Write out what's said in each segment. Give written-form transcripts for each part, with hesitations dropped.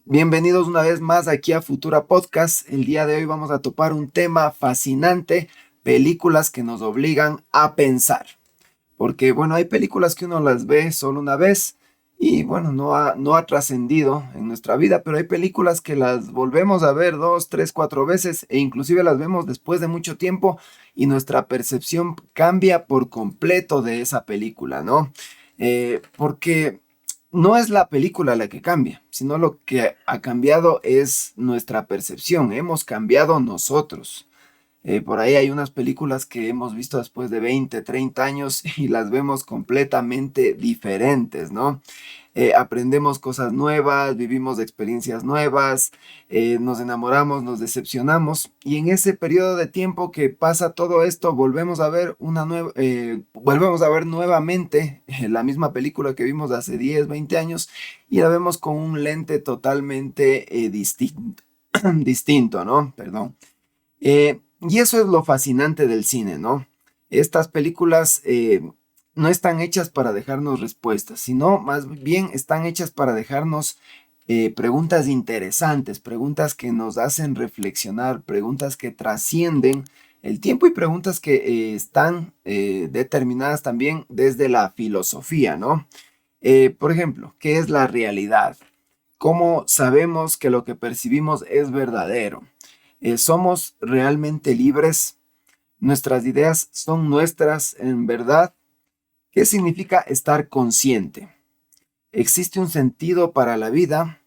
Bienvenidos una vez más aquí a Futura Podcast. El día de hoy vamos a topar un tema fascinante, películas que nos obligan a pensar. Porque bueno, hay películas que uno las ve solo una vez y bueno, no ha trascendido en nuestra vida, pero hay películas que las volvemos a ver dos, tres, cuatro veces e inclusive las vemos después de mucho tiempo y nuestra percepción cambia por completo de esa película, ¿no? Porque no es la película la que cambia, sino lo que ha cambiado es nuestra percepción. Hemos cambiado nosotros. Por ahí hay unas películas que hemos visto después de 20, 30 años y las vemos completamente diferentes, ¿no? Aprendemos cosas nuevas, vivimos experiencias nuevas, nos enamoramos, nos decepcionamos y en ese periodo de tiempo que pasa todo esto volvemos a ver volvemos a ver nuevamente la misma película que vimos hace 10, 20 años y la vemos con un lente totalmente distinto, distinto, ¿no? Perdón. Y eso es lo fascinante del cine, ¿no? Estas películas no están hechas para dejarnos respuestas, sino más bien están hechas para dejarnos preguntas interesantes, preguntas que nos hacen reflexionar, preguntas que trascienden el tiempo y preguntas que están determinadas también desde la filosofía, ¿no? Por ejemplo, ¿qué es la realidad? ¿Cómo sabemos que lo que percibimos es verdadero? ¿Somos realmente libres? ¿Nuestras ideas son nuestras en verdad? ¿Qué significa estar consciente? ¿Existe un sentido para la vida?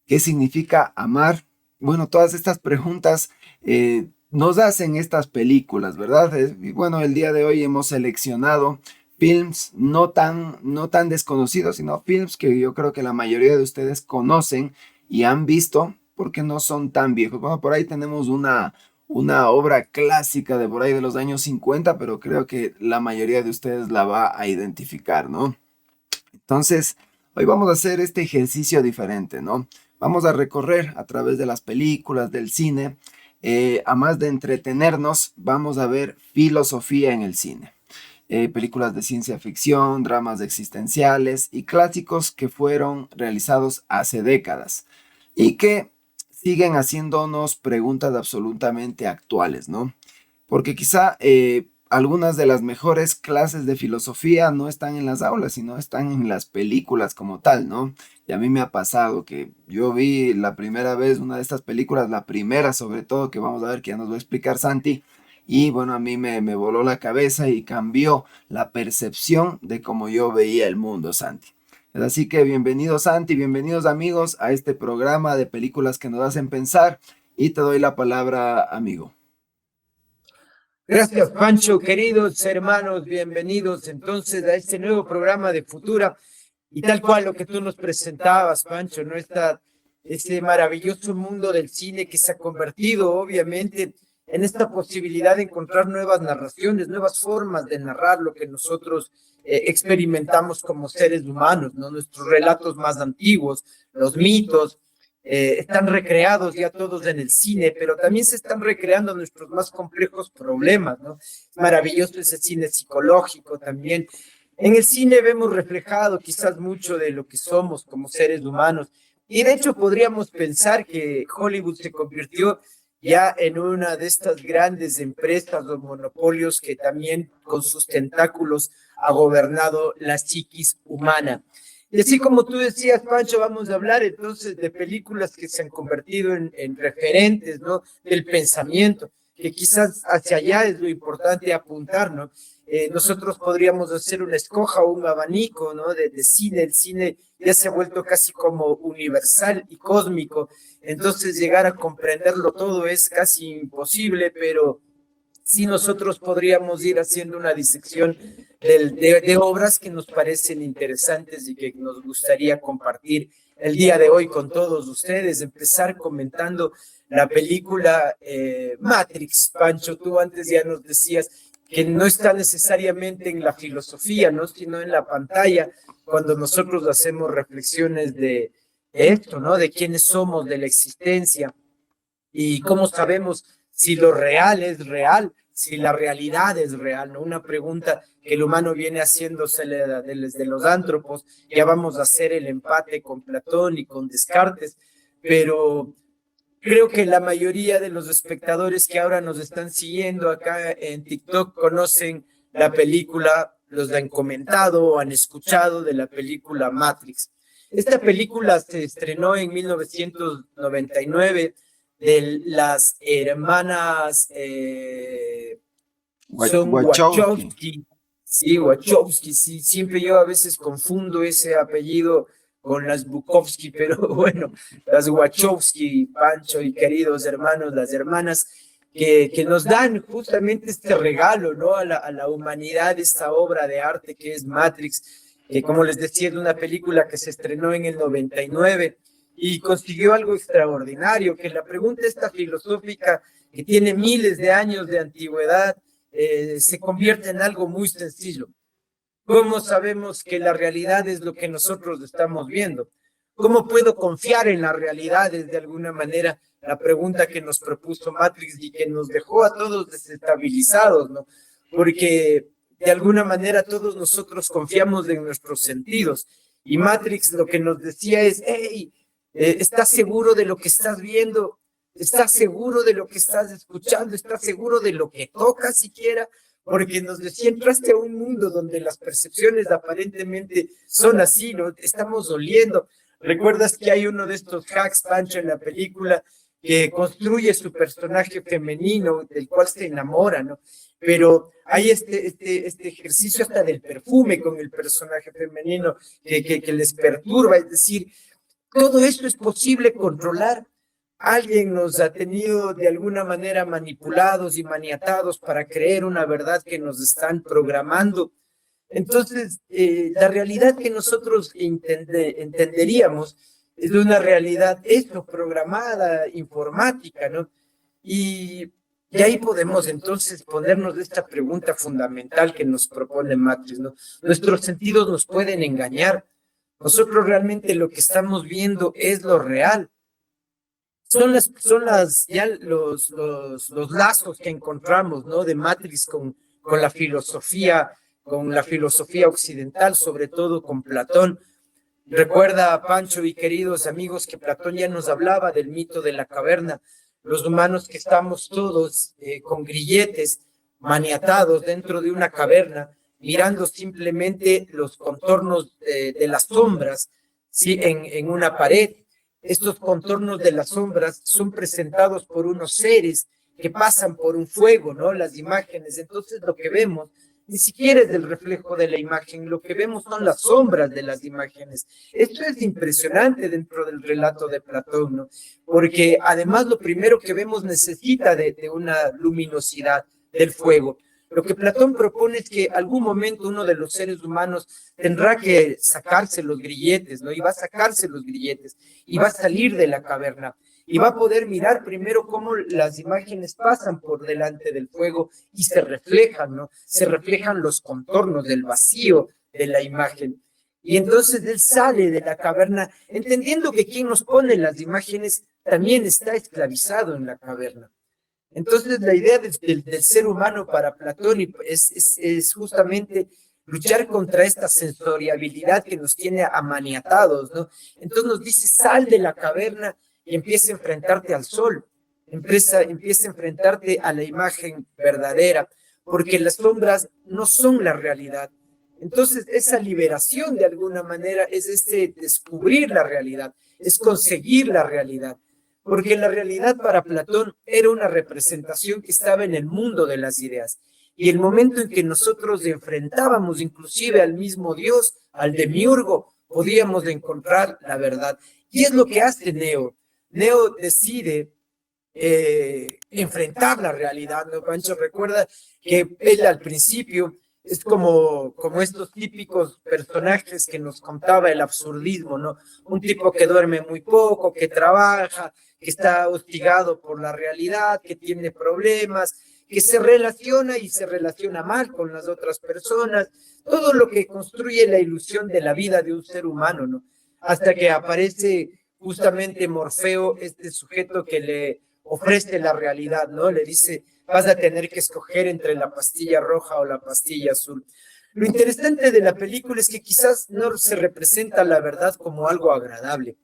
¿Qué significa amar? Bueno, todas estas preguntas nos hacen estas películas, ¿verdad? Y bueno, el día de hoy hemos seleccionado films no tan desconocidos, sino films que yo creo que la mayoría de ustedes conocen y han visto porque no son tan viejos. Bueno, por ahí tenemos una obra clásica de por ahí de los años 50, pero creo que la mayoría de ustedes la va a identificar, ¿no? Entonces, hoy vamos a hacer este ejercicio diferente, ¿no? Vamos a recorrer a través de las películas, del cine. A más de entretenernos, vamos a ver filosofía en el cine. Películas de ciencia ficción, dramas existenciales y clásicos que fueron realizados hace décadas y que siguen haciéndonos preguntas absolutamente actuales, ¿no? Porque quizá algunas de las mejores clases de filosofía no están en las aulas, sino están en las películas como tal, ¿no? Y a mí me ha pasado que yo vi la primera vez una de estas películas, la primera sobre todo, que vamos a ver que ya nos va a explicar Santi, y bueno, a mí me voló la cabeza y cambió la percepción de cómo yo veía el mundo, Santi. Así que bienvenidos Santi, bienvenidos amigos a este programa de películas que nos hacen pensar y te doy la palabra, amigo. Gracias, Pancho, queridos hermanos, bienvenidos entonces a este nuevo programa de Futura y tal cual lo que tú nos presentabas, Pancho, ¿no? Este maravilloso mundo del cine que se ha convertido, obviamente, en esta posibilidad de encontrar nuevas narraciones, nuevas formas de narrar lo que nosotros experimentamos como seres humanos, ¿no? Nuestros relatos más antiguos, los mitos, están recreados ya todos en el cine, pero también se están recreando nuestros más complejos problemas, ¿no? Es maravilloso ese cine psicológico también. En el cine vemos reflejado quizás mucho de lo que somos como seres humanos. Y de hecho podríamos pensar que Hollywood se convirtió ya en una de estas grandes empresas o monopolios que también con sus tentáculos ha gobernado la psiquis humana. Y así como tú decías, Pancho, vamos a hablar entonces de películas que se han convertido en referentes, ¿no? Del pensamiento, que quizás hacia allá es lo importante apuntar, ¿no? Nosotros podríamos hacer una escoja o un abanico, ¿no? De cine. El cine ya se ha vuelto casi como universal y cósmico. Entonces llegar a comprenderlo todo es casi imposible, pero sí nosotros podríamos ir haciendo una disección de obras que nos parecen interesantes y que nos gustaría compartir el día de hoy con todos ustedes. Empezar comentando la película Matrix. Pancho, tú antes ya nos decías que no está necesariamente en la filosofía, ¿no? Sino en la pantalla, cuando nosotros hacemos reflexiones de esto, ¿no? De quiénes somos, de la existencia y cómo sabemos si lo real es real, si la realidad es real, ¿no? Una pregunta que el humano viene haciéndose desde los antropos. Ya vamos a hacer el empate con Platón y con Descartes, pero creo que la mayoría de los espectadores que ahora nos están siguiendo acá en TikTok conocen la película, los han comentado o han escuchado de la película Matrix. Esta película se estrenó en 1999 de las hermanas son Wachowski. Wachowski. Sí, Wachowski, sí, siempre yo a veces confundo ese apellido con las Bukowski, pero bueno, las Wachowski, Pancho y queridos hermanos, las hermanas, que nos dan justamente este regalo, ¿no? A la humanidad, esta obra de arte que es Matrix, que como les decía, es una película que se estrenó en el 99 y consiguió algo extraordinario, que la pregunta esta filosófica que tiene miles de años de antigüedad, se convierte en algo muy sencillo. ¿Cómo sabemos que la realidad es lo que nosotros estamos viendo? ¿Cómo puedo confiar en las realidades de alguna manera? La pregunta que nos propuso Matrix y que nos dejó a todos desestabilizados, ¿no? Porque de alguna manera todos nosotros confiamos en nuestros sentidos. Y Matrix lo que nos decía es, hey, ¿estás seguro de lo que estás viendo? ¿Estás seguro de lo que estás escuchando? ¿Estás seguro de lo que tocas siquiera? Porque nos decía, entraste a un mundo donde las percepciones aparentemente son así, ¿no? Estamos oliendo. ¿Recuerdas que hay uno de estos hacks, Pancho, en la película, que construye su personaje femenino, del cual se enamora, ¿no? Pero hay este ejercicio hasta del perfume con el personaje femenino que les perturba, es decir, todo esto es posible controlar. Alguien nos ha tenido de alguna manera manipulados y maniatados para creer una verdad que nos están programando. Entonces, la realidad que nosotros entenderíamos es una realidad esto, programada, informática, ¿no? Y ahí podemos entonces ponernos esta pregunta fundamental que nos propone Matrix, ¿no? Nuestros sentidos nos pueden engañar. Nosotros realmente lo que estamos viendo es lo real. Ya los lazos que encontramos, ¿no? De Matrix con con la filosofía occidental, sobre todo con Platón. Recuerda, Pancho y queridos amigos, que Platón ya nos hablaba del mito de la caverna, los humanos que estamos todos con grilletes, maniatados dentro de una caverna, mirando simplemente los contornos de las sombras, ¿sí? En una pared. Estos contornos de las sombras son presentados por unos seres que pasan por un fuego, ¿no? Las imágenes. Entonces lo que vemos ni siquiera es del reflejo de la imagen, lo que vemos son las sombras de las imágenes. Esto es impresionante dentro del relato de Platón, ¿no? Porque además lo primero que vemos necesita de una luminosidad del fuego. Lo que Platón propone es que algún momento uno de los seres humanos tendrá que sacarse los grilletes, ¿no? Y va a sacarse los grilletes y va a salir de la caverna y va a poder mirar primero cómo las imágenes pasan por delante del fuego y se reflejan, ¿no? Se reflejan los contornos del vacío de la imagen. Y entonces él sale de la caverna entendiendo que quien nos pone las imágenes también está esclavizado en la caverna. Entonces la idea del ser humano para Platón es justamente luchar contra esta sensoriabilidad que nos tiene amaniatados, ¿no? Entonces nos dice, sal de la caverna y empieza a enfrentarte al sol, empieza a enfrentarte a la imagen verdadera, porque las sombras no son la realidad. Entonces esa liberación de alguna manera es descubrir la realidad, es conseguir la realidad. Porque la realidad para Platón era una representación que estaba en el mundo de las ideas. Y el momento en que nosotros enfrentábamos inclusive al mismo Dios, al demiurgo, podíamos encontrar la verdad. Y es lo que hace Neo. Neo decide enfrentar la realidad, ¿no? Pancho recuerda que él al principio es como estos típicos personajes que nos contaba el absurdismo, ¿no? Un tipo que duerme muy poco, que trabaja, que está hostigado por la realidad, que tiene problemas, que se relaciona y se relaciona mal con las otras personas, todo lo que construye la ilusión de la vida de un ser humano, ¿no? Hasta que aparece justamente Morfeo, este sujeto que le ofrece la realidad, ¿no? Le dice, vas a tener que escoger entre la pastilla roja o la pastilla azul. Lo interesante de la película es que quizás no se representa la verdad como algo agradable.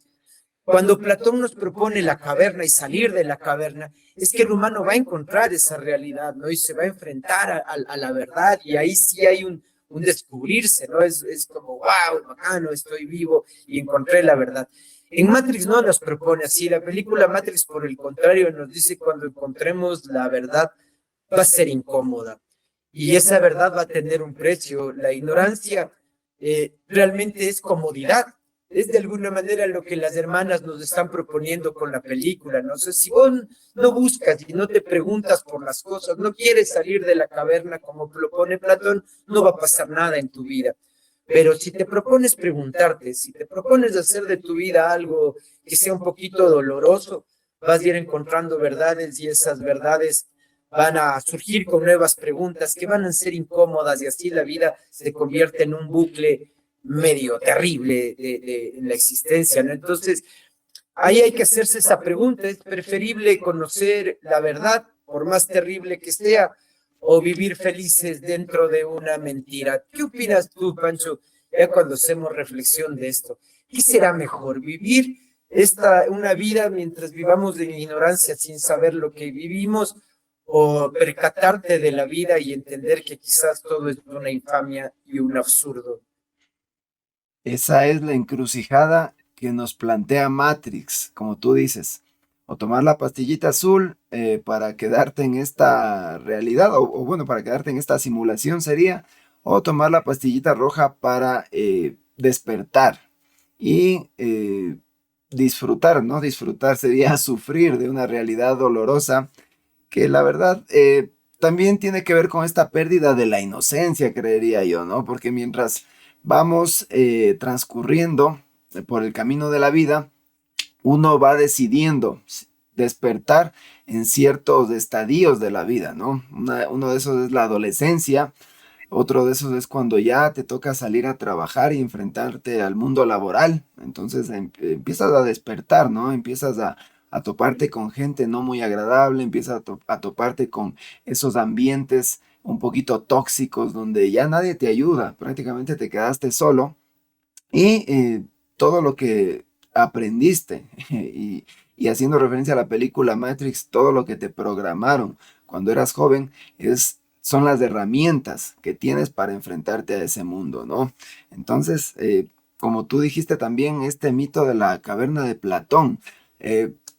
Cuando Platón nos propone la caverna y salir de la caverna, es que el humano va a encontrar esa realidad, ¿no? Y se va a enfrentar a la verdad, y ahí sí hay un descubrirse, ¿no? Es como, wow, bacano, estoy vivo y encontré la verdad. En Matrix no nos propone así, la película Matrix, por el contrario, nos dice cuando encontremos la verdad va a ser incómoda y esa verdad va a tener un precio. La ignorancia realmente es comodidad. Es de alguna manera lo que las hermanas nos están proponiendo con la película. No sé si vos no buscas y no te preguntas por las cosas, no quieres salir de la caverna como propone Platón, no va a pasar nada en tu vida. Pero si te propones preguntarte, si te propones hacer de tu vida algo que sea un poquito doloroso, vas a ir encontrando verdades y esas verdades van a surgir con nuevas preguntas que van a ser incómodas y así la vida se convierte en un bucle medio terrible la existencia, ¿no? Entonces, ahí hay que hacerse esa pregunta, ¿es preferible conocer la verdad, por más terrible que sea, o vivir felices dentro de una mentira? ¿Qué opinas tú, Pancho, ya cuando hacemos reflexión de esto? ¿Qué será mejor, vivir una vida mientras vivamos en ignorancia sin saber lo que vivimos, o percatarte de la vida y entender que quizás todo es una infamia y un absurdo? Esa es la encrucijada que nos plantea Matrix, como tú dices. O tomar la pastillita azul para quedarte en esta realidad, o bueno, para quedarte en esta simulación sería, o tomar la pastillita roja para despertar y disfrutar, ¿no? Disfrutar sería sufrir de una realidad dolorosa que la verdad también tiene que ver con esta pérdida de la inocencia, creería yo, ¿no? Porque mientras vamos transcurriendo por el camino de la vida, uno va decidiendo despertar en ciertos estadios de la vida, ¿no? Uno de esos es la adolescencia, otro de esos es cuando ya te toca salir a trabajar y enfrentarte al mundo laboral. Entonces empiezas a despertar, ¿no? Empiezas a toparte con gente no muy agradable, empiezas a toparte con esos ambientes un poquito tóxicos donde ya nadie te ayuda, prácticamente te quedaste solo y todo lo que aprendiste y haciendo referencia a la película Matrix, todo lo que te programaron cuando eras joven son las herramientas que tienes para enfrentarte a ese mundo, ¿no? Entonces, como tú dijiste también, este mito de la caverna de Platón,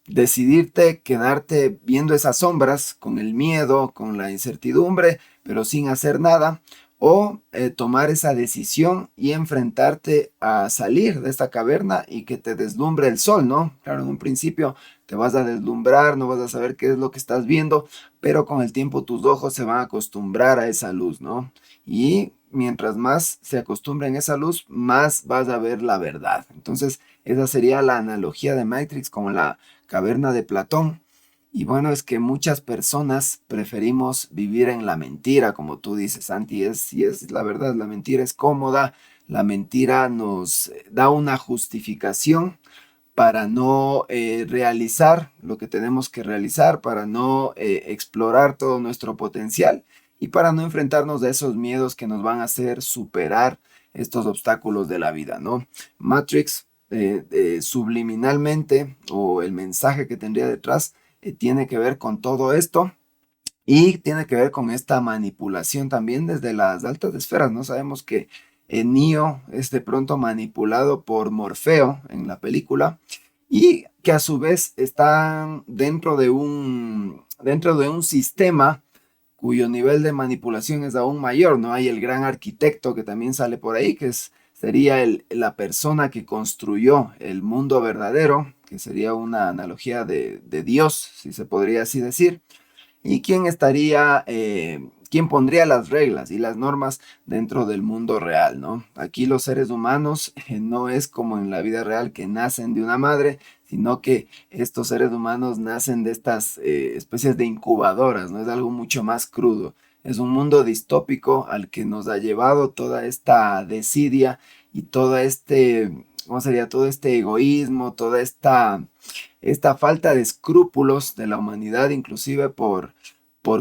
decidirte quedarte viendo esas sombras con el miedo, con la incertidumbre, pero sin hacer nada, o tomar esa decisión y enfrentarte a salir de esta caverna y que te deslumbre el sol, ¿no? Claro, en un principio te vas a deslumbrar, no vas a saber qué es lo que estás viendo, pero con el tiempo tus ojos se van a acostumbrar a esa luz, ¿no? Y mientras más se acostumbren a esa luz, más vas a ver la verdad. Entonces, esa sería la analogía de Matrix con la caverna de Platón. Y bueno, es que muchas personas preferimos vivir en la mentira, como tú dices, Santi, y es la verdad, la mentira es cómoda, la mentira nos da una justificación para no realizar lo que tenemos que realizar, para no explorar todo nuestro potencial y para no enfrentarnos a esos miedos que nos van a hacer superar estos obstáculos de la vida, ¿no? Matrix, subliminalmente, o el mensaje que tendría detrás, tiene que ver con todo esto y tiene que ver con esta manipulación también desde las altas esferas, ¿no? Sabemos que Neo es de pronto manipulado por Morfeo en la película y que a su vez están dentro de un sistema cuyo nivel de manipulación es aún mayor, ¿no? Hay el gran arquitecto que también sale por ahí, sería la persona que construyó el mundo verdadero, que sería una analogía de Dios, si se podría así decir. ¿Y quién pondría las reglas y las normas dentro del mundo real, ¿no? Aquí los seres humanos no es como en la vida real que nacen de una madre, sino que estos seres humanos nacen de estas especies de incubadoras, ¿no? Es algo mucho más crudo. Es un mundo distópico al que nos ha llevado toda esta desidia y ¿cómo sería? Todo este egoísmo, toda esta falta de escrúpulos de la humanidad, inclusive por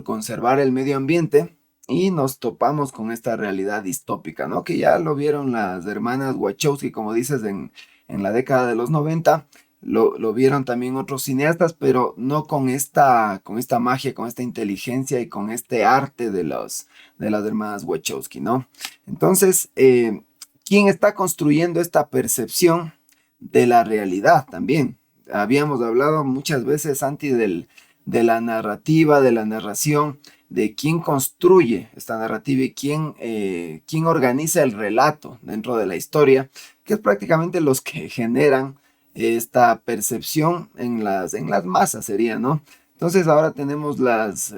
conservar el medio ambiente, y nos topamos con esta realidad distópica, ¿no? Que ya lo vieron las hermanas Wachowski, como dices, en la década de los 90, lo vieron también otros cineastas, pero no con esta magia, con esta inteligencia y con este arte de las hermanas Wachowski, ¿no? Entonces, ¿quién está construyendo esta percepción de la realidad también? Habíamos hablado muchas veces, Santi, de la narrativa, de la narración, de quién construye esta narrativa y quién organiza el relato dentro de la historia, que es prácticamente los que generan esta percepción en las masas, sería, ¿no? Entonces ahora tenemos las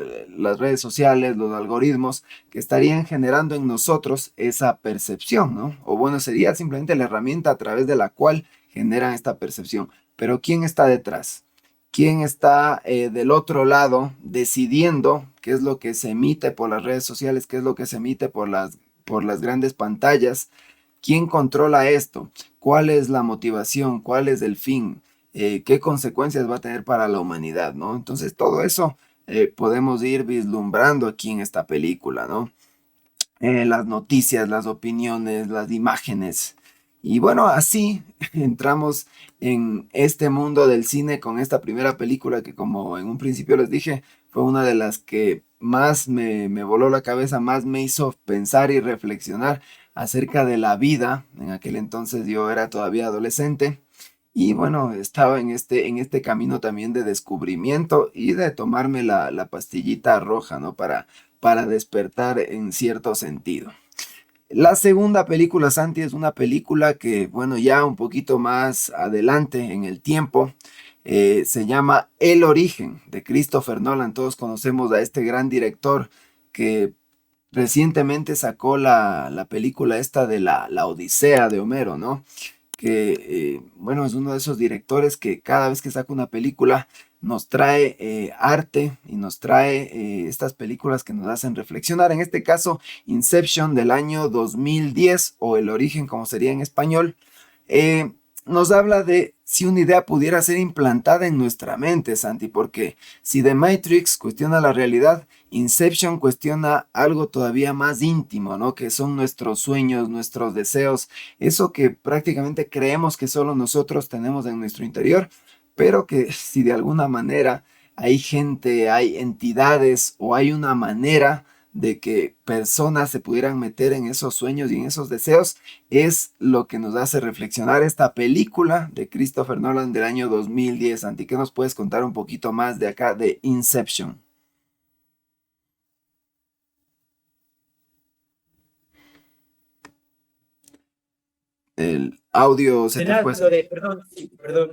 redes sociales, los algoritmos que estarían generando en nosotros esa percepción, ¿no? O bueno, sería simplemente la herramienta a través de la cual generan esta percepción. Pero ¿quién está detrás? ¿Quién está del otro lado decidiendo qué es lo que se emite por las redes sociales, qué es lo que se emite por las grandes pantallas? ¿Quién controla esto? ¿Cuál es la motivación? ¿Cuál es el fin? ¿Qué consecuencias va a tener para la humanidad, ¿no? Entonces todo eso podemos ir vislumbrando aquí en esta película, ¿no? Las noticias, las opiniones, las imágenes. Y bueno, así entramos en este mundo del cine con esta primera película que, como en un principio les dije, fue una de las que más me voló la cabeza, más me hizo pensar y reflexionar acerca de la vida. En aquel entonces yo era todavía adolescente y bueno, estaba en este camino también de descubrimiento y de tomarme la pastillita roja, ¿no? Para despertar en cierto sentido. La segunda película, Santi, es una película que, bueno, ya un poquito más adelante en el tiempo, se llama El Origen de Christopher Nolan. Todos conocemos a este gran director que recientemente sacó la película esta de la Odisea de Homero, ¿no? Que, bueno, es uno de esos directores que cada vez que saca una película nos trae arte y nos trae estas películas que nos hacen reflexionar. En este caso, Inception del año 2010 o El Origen como sería en español, nos habla de si una idea pudiera ser implantada en nuestra mente, Santi, porque si The Matrix cuestiona la realidad, Inception cuestiona algo todavía más íntimo, ¿no? Que son nuestros sueños, nuestros deseos, eso que prácticamente creemos que solo nosotros tenemos en nuestro interior, pero que si de alguna manera hay gente, hay entidades o hay una manera de que personas se pudieran meter en esos sueños y en esos deseos, es lo que nos hace reflexionar esta película de Christopher Nolan del año 2010. Santi, ¿qué nos puedes contar un poquito más de acá de Inception? El audio se te fue. Tenaz lo de, perdón, sí, perdón,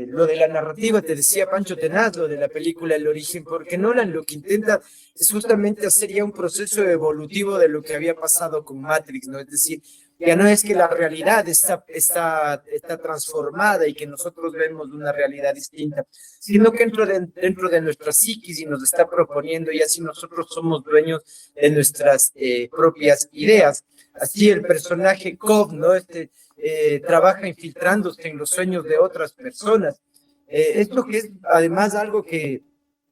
lo de la narrativa, te decía Pancho Tenaz, lo de la película El Origen, porque Nolan lo que intenta es justamente hacer ya un proceso evolutivo de lo que había pasado con Matrix, ¿no? Es decir, ya no es que la realidad está transformada y que nosotros vemos una realidad distinta, sino que dentro de nuestra psiquis y nos está proponiendo, y así nosotros somos dueños de nuestras propias ideas. Así el personaje Cobb, ¿no? Trabaja infiltrándose en los sueños de otras personas. Esto que es además algo que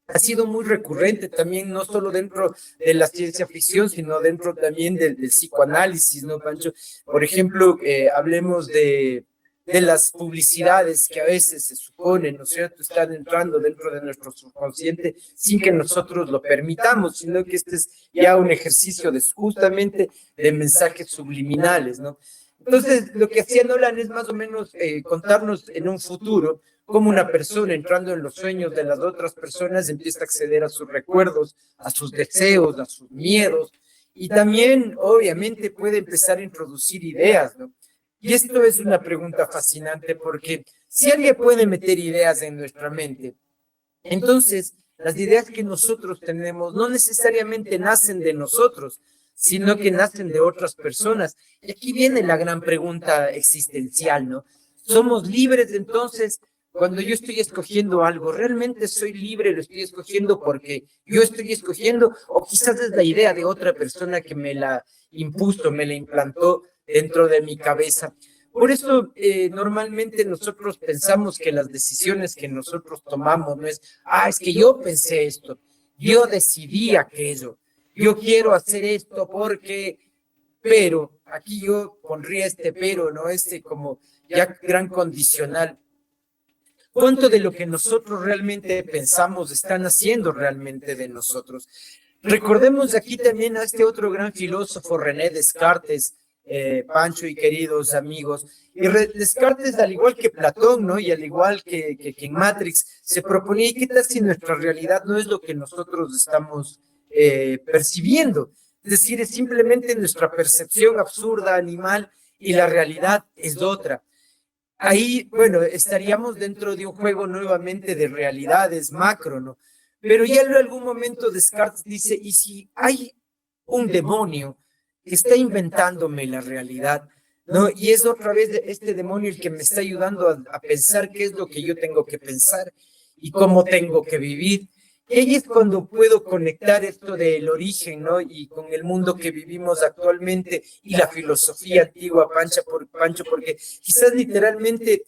ha sido muy recurrente también, no solo dentro de la ciencia ficción, sino dentro también del psicoanálisis, ¿no, Pancho? Por ejemplo, hablemos de las publicidades que a veces se supone, ¿no es cierto?, están entrando dentro de nuestro subconsciente sin que nosotros lo permitamos, sino que este es ya un ejercicio de justamente de mensajes subliminales, ¿no? Entonces, lo que hacía Nolan es más o menos contarnos en un futuro cómo una persona entrando en los sueños de las otras personas empieza a acceder a sus recuerdos, a sus deseos, a sus miedos, y también, obviamente, puede empezar a introducir ideas, ¿no? Y esto es una pregunta fascinante porque si alguien puede meter ideas en nuestra mente, entonces las ideas que nosotros tenemos no necesariamente nacen de nosotros, sino que nacen de otras personas. Y aquí viene la gran pregunta existencial, ¿no? ¿Somos libres entonces? Cuando yo estoy escogiendo algo, ¿realmente soy libre? ¿Lo estoy escogiendo porque yo estoy escogiendo? ¿O quizás es la idea de otra persona que me la impuso, me la implantó dentro de mi cabeza? Por eso, normalmente nosotros pensamos que las decisiones que nosotros tomamos no es, es que yo pensé esto, yo decidí aquello, yo quiero hacer esto porque, pero, aquí yo pondría este pero, ¿no? Este como ya gran condicional. ¿Cuánto de lo que nosotros realmente pensamos están haciendo realmente de nosotros? Recordemos aquí también a este otro gran filósofo, René Descartes, Pancho y queridos amigos. Y Descartes, al igual que Platón, ¿no? Y al igual que en Matrix, se proponía, ¿y qué tal si nuestra realidad no es lo que nosotros estamos percibiendo? Es decir, es simplemente nuestra percepción absurda, animal, y la realidad es otra. Ahí, bueno, estaríamos dentro de un juego nuevamente de realidades macro, ¿no? Pero ya en algún momento Descartes dice, ¿y si hay un demonio que está inventándome la realidad? ¿No? Y es otra vez este demonio el que me está ayudando a pensar qué es lo que yo tengo que pensar y cómo tengo que vivir. Y ahí es cuando puedo conectar esto del origen, ¿no? Y con el mundo que vivimos actualmente y la filosofía antigua, Pancho, porque quizás literalmente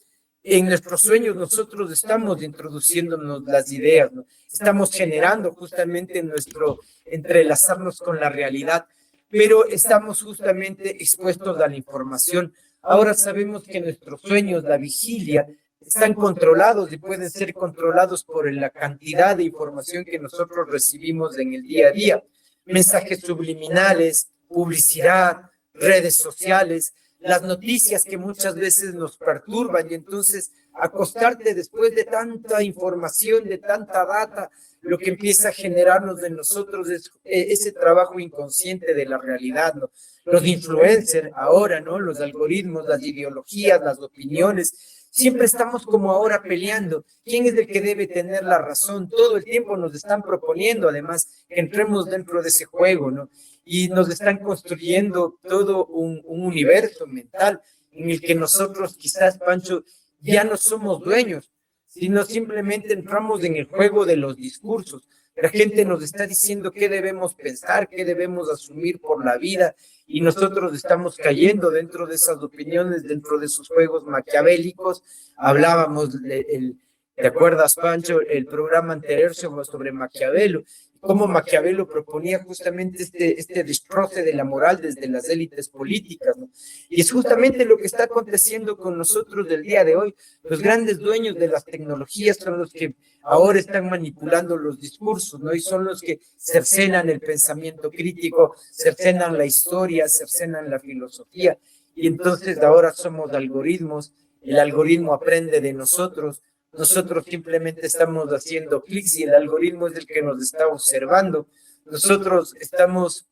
en nuestros sueños nosotros estamos introduciéndonos las ideas, ¿no? Estamos generando justamente nuestro entrelazarnos con la realidad, pero estamos justamente expuestos a la información. Ahora sabemos que nuestros sueños, la vigilia, están controlados y pueden ser controlados por la cantidad de información que nosotros recibimos en el día a día. Mensajes subliminales, publicidad, redes sociales, las noticias que muchas veces nos perturban y entonces acostarte después de tanta información, de tanta data, lo que empieza a generarnos de nosotros es ese trabajo inconsciente de la realidad, ¿no? Los influencers ahora, ¿no? Los algoritmos, las ideologías, las opiniones, siempre estamos como ahora peleando. ¿Quién es el que debe tener la razón? Todo el tiempo nos están proponiendo, además, que entremos dentro de ese juego, ¿no? Y nos están construyendo todo un universo mental en el que nosotros quizás, Pancho, ya no somos dueños, sino simplemente entramos en el juego de los discursos. La gente nos está diciendo qué debemos pensar, qué debemos asumir por la vida, y nosotros estamos cayendo dentro de esas opiniones, dentro de esos juegos maquiavélicos. Hablábamos, ¿te acuerdas, Pancho? El programa anterior sobre Maquiavelo, cómo Maquiavelo proponía justamente este destroce de la moral desde las élites políticas, ¿no? Y es justamente lo que está aconteciendo con nosotros del día de hoy. Los grandes dueños de las tecnologías son los que ahora están manipulando los discursos, ¿no? Y son los que cercenan el pensamiento crítico, cercenan la historia, cercenan la filosofía. Y entonces ahora somos algoritmos, el algoritmo aprende de nosotros. Nosotros simplemente estamos haciendo clics y el algoritmo es el que nos está observando. Nosotros estamos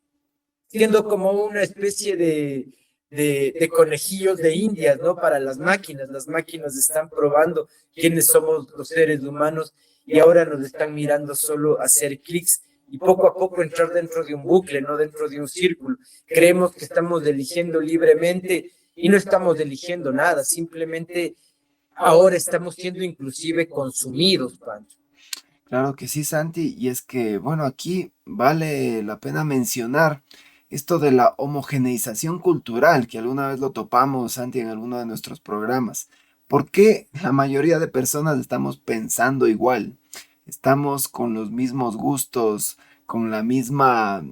siendo como una especie de conejillos de indias, ¿no? Para las máquinas. Las máquinas están probando quiénes somos los seres humanos y ahora nos están mirando solo hacer clics y poco a poco entrar dentro de un bucle, no dentro de un círculo. Creemos que estamos eligiendo libremente y no estamos eligiendo nada, simplemente ahora estamos siendo inclusive consumidos, Pancho. Claro que sí, Santi, y es que, bueno, aquí vale la pena mencionar esto de la homogeneización cultural, que alguna vez lo topamos, Santi, en alguno de nuestros programas. ¿Por qué la mayoría de personas estamos pensando igual? Estamos con los mismos gustos, con la misma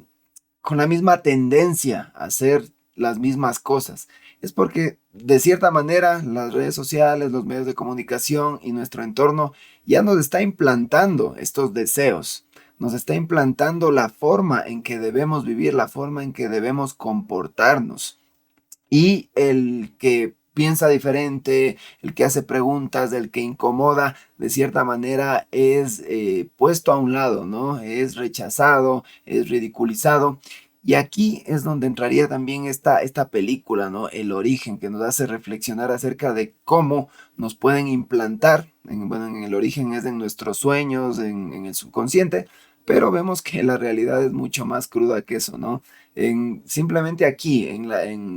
tendencia a hacer las mismas cosas. Es porque, de cierta manera, las redes sociales, los medios de comunicación y nuestro entorno ya nos está implantando estos deseos, nos está implantando la forma en que debemos vivir, la forma en que debemos comportarnos. Y el que piensa diferente, el que hace preguntas, el que incomoda, de cierta manera es puesto a un lado, ¿no? Es rechazado, es ridiculizado. Y aquí es donde entraría también esta película, ¿no? El origen, que nos hace reflexionar acerca de cómo nos pueden implantar, bueno, en el origen es en nuestros sueños, en el subconsciente, pero vemos que la realidad es mucho más cruda que eso, ¿no? Simplemente aquí,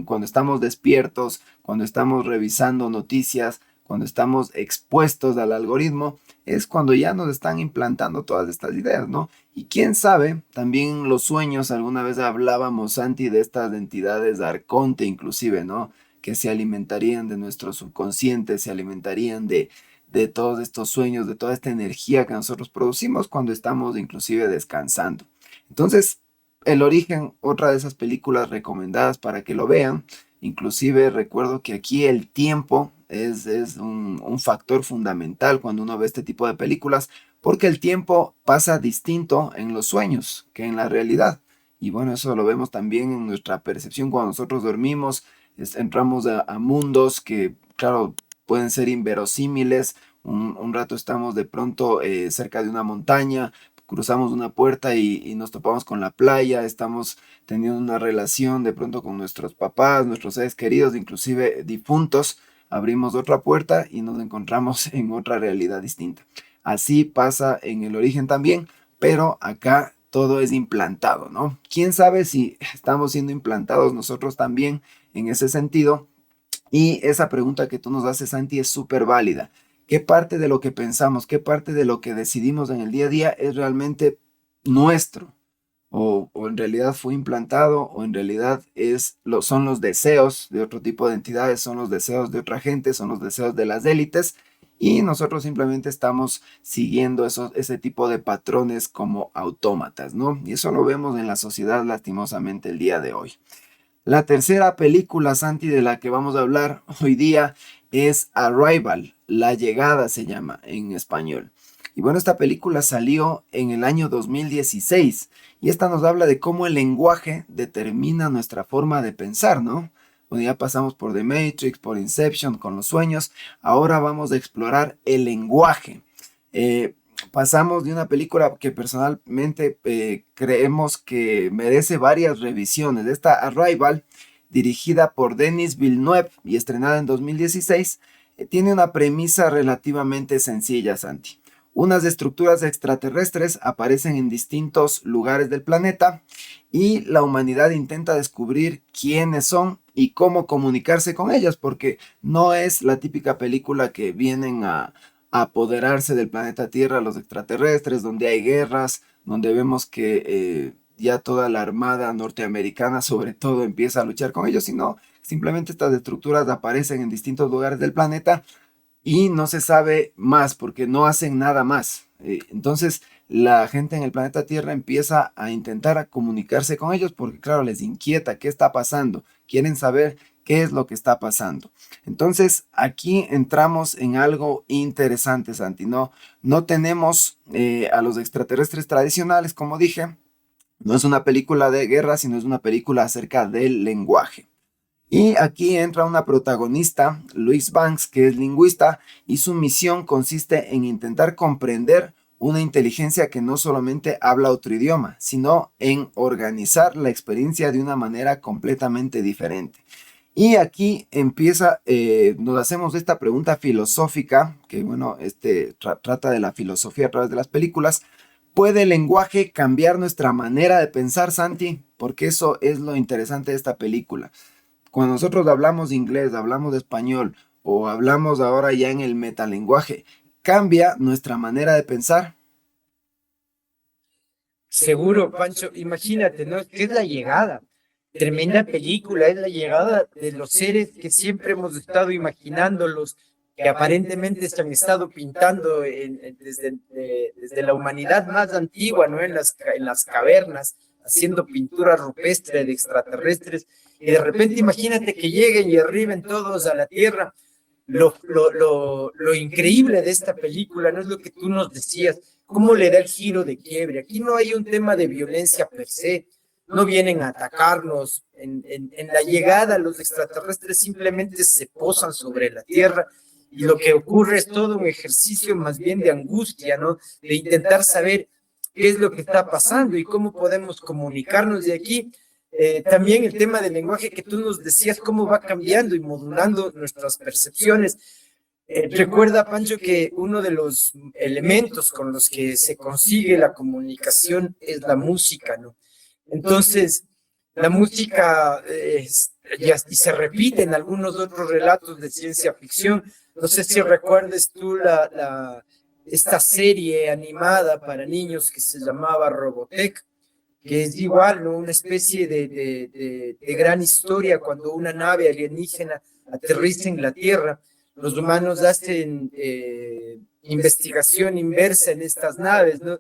cuando estamos despiertos, cuando estamos revisando noticias, cuando estamos expuestos al algoritmo, es cuando ya nos están implantando todas estas ideas, ¿no? Y quién sabe, también los sueños, alguna vez hablábamos, Santi, de estas entidades arconte inclusive, ¿no? Que se alimentarían de nuestro subconsciente, se alimentarían de todos estos sueños, de toda esta energía que nosotros producimos cuando estamos inclusive descansando. Entonces, El Origen, otra de esas películas recomendadas para que lo vean. Inclusive recuerdo que aquí el tiempo es un factor fundamental cuando uno ve este tipo de películas, porque el tiempo pasa distinto en los sueños que en la realidad. Y bueno, eso lo vemos también en nuestra percepción cuando nosotros dormimos, entramos a mundos que, claro, pueden ser inverosímiles. Un rato estamos de pronto cerca de una montaña, cruzamos una puerta y nos topamos con la playa, estamos teniendo una relación de pronto con nuestros papás, nuestros seres queridos, inclusive difuntos, abrimos otra puerta y nos encontramos en otra realidad distinta. Así pasa en el origen también, pero acá todo es implantado, ¿no? ¿Quién sabe si estamos siendo implantados nosotros también en ese sentido? Y esa pregunta que tú nos haces, Santi, es súper válida. ¿Qué parte de lo que pensamos, qué parte de lo que decidimos en el día a día es realmente nuestro? O en realidad fue implantado, o en realidad son los deseos de otro tipo de entidades, son los deseos de otra gente, son los deseos de las élites, y nosotros simplemente estamos siguiendo ese tipo de patrones como autómatas, ¿no? Y eso lo vemos en la sociedad lastimosamente el día de hoy. La tercera película, Santi, de la que vamos a hablar hoy día es Arrival, La Llegada se llama en español. Y bueno, esta película salió en el año 2016 y esta nos habla de cómo el lenguaje determina nuestra forma de pensar, ¿no? Bueno, ya pasamos por The Matrix, por Inception, con los sueños, ahora vamos a explorar el lenguaje. Eh, Pasamos de una película que personalmente creemos que merece varias revisiones. Esta Arrival, dirigida por Denis Villeneuve y estrenada en 2016, tiene una premisa relativamente sencilla, Santi. Unas estructuras extraterrestres aparecen en distintos lugares del planeta y la humanidad intenta descubrir quiénes son y cómo comunicarse con ellas, porque no es la típica película que vienen a apoderarse del planeta Tierra los extraterrestres, donde hay guerras, donde vemos que ya toda la armada norteamericana sobre todo empieza a luchar con ellos, sino simplemente estas estructuras aparecen en distintos lugares del planeta y no se sabe más porque no hacen nada más. Entonces la gente en el planeta Tierra empieza a intentar a comunicarse con ellos porque claro, les inquieta qué está pasando, quieren saber qué es lo que está pasando. Entonces aquí entramos en algo interesante, Santi. No tenemos a los extraterrestres tradicionales, como dije. No es una película de guerra, sino es una película acerca del lenguaje. Y aquí entra una protagonista, Louise Banks, que es lingüista, y su misión consiste en intentar comprender una inteligencia que no solamente habla otro idioma, sino en organizar la experiencia de una manera completamente diferente. Y aquí empieza, nos hacemos esta pregunta filosófica, que bueno, trata de la filosofía a través de las películas. ¿Puede el lenguaje cambiar nuestra manera de pensar, Santi? Porque eso es lo interesante de esta película. Cuando nosotros hablamos de inglés, hablamos de español o hablamos ahora ya en el metalenguaje, ¿cambia nuestra manera de pensar? Seguro, Pancho, imagínate, ¿no? ¿Qué es La Llegada? Tremenda película, es la llegada de los seres que siempre hemos estado imaginándolos, que aparentemente se han estado pintando desde la humanidad más antigua, ¿no? En las cavernas, haciendo pintura rupestre de extraterrestres, y de repente imagínate que lleguen y arriben todos a la Tierra. Lo increíble de esta película, ¿no? Es lo que tú nos decías, cómo le da el giro de quiebre. Aquí no hay un tema de violencia per se, no vienen a atacarnos. En la llegada, los extraterrestres simplemente se posan sobre la Tierra y lo que ocurre es todo un ejercicio más bien de angustia, ¿no? De intentar saber qué es lo que está pasando y cómo podemos comunicarnos de aquí. También el tema del lenguaje que tú nos decías, cómo va cambiando y modulando nuestras percepciones. Recuerda, Pancho, que uno de los elementos con los que se consigue la comunicación es la música, ¿no? Entonces, la música y se repite en algunos otros relatos de ciencia ficción. No sé si recuerdes tú esta serie animada para niños que se llamaba Robotech, que es igual, ¿no? Una especie de gran historia cuando una nave alienígena aterriza en la Tierra. Los humanos hacen investigación inversa en estas naves, ¿no?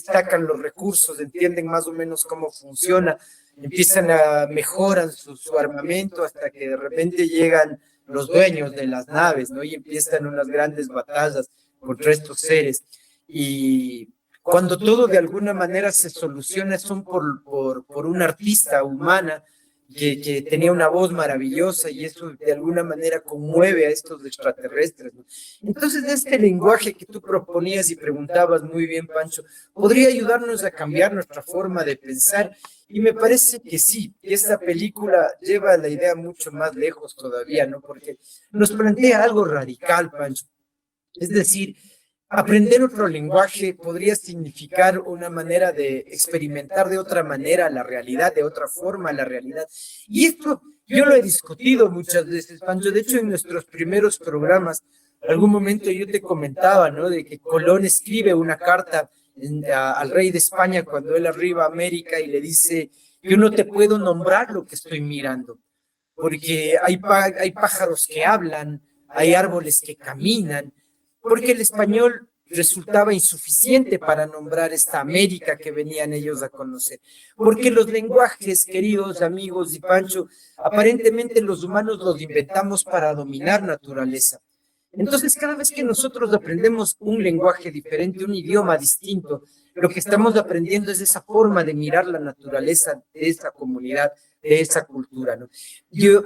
Sacan los recursos, entienden más o menos cómo funciona empiezan a mejoran su armamento hasta que de repente llegan los dueños de las naves, ¿no? Y empiezan unas grandes batallas contra estos seres. Y cuando todo de alguna manera se soluciona son por una artista humana que tenía una voz maravillosa y eso de alguna manera conmueve a estos extraterrestres, ¿no? Entonces, este lenguaje que tú proponías y preguntabas muy bien, Pancho, podría ayudarnos a cambiar nuestra forma de pensar y me parece que sí, y esta película lleva la idea mucho más lejos todavía, ¿no? Porque nos plantea algo radical, Pancho. Es decir, aprender otro lenguaje podría significar una manera de experimentar de otra manera la realidad, de otra forma la realidad. Y esto yo lo he discutido muchas veces, Pancho. De hecho, en nuestros primeros programas, algún momento yo te comentaba, ¿no? De que Colón escribe una carta al rey de España cuando él arriba a América y le dice, yo no te puedo nombrar lo que estoy mirando, porque hay pájaros que hablan, hay árboles que caminan, porque el español resultaba insuficiente para nombrar esta América que venían ellos a conocer. Porque los lenguajes, queridos amigos y Pancho, aparentemente los humanos los inventamos para dominar naturaleza. Entonces, cada vez que nosotros aprendemos un lenguaje diferente, un idioma distinto, lo que estamos aprendiendo es esa forma de mirar la naturaleza de esa comunidad, de esa cultura, ¿no? Yo,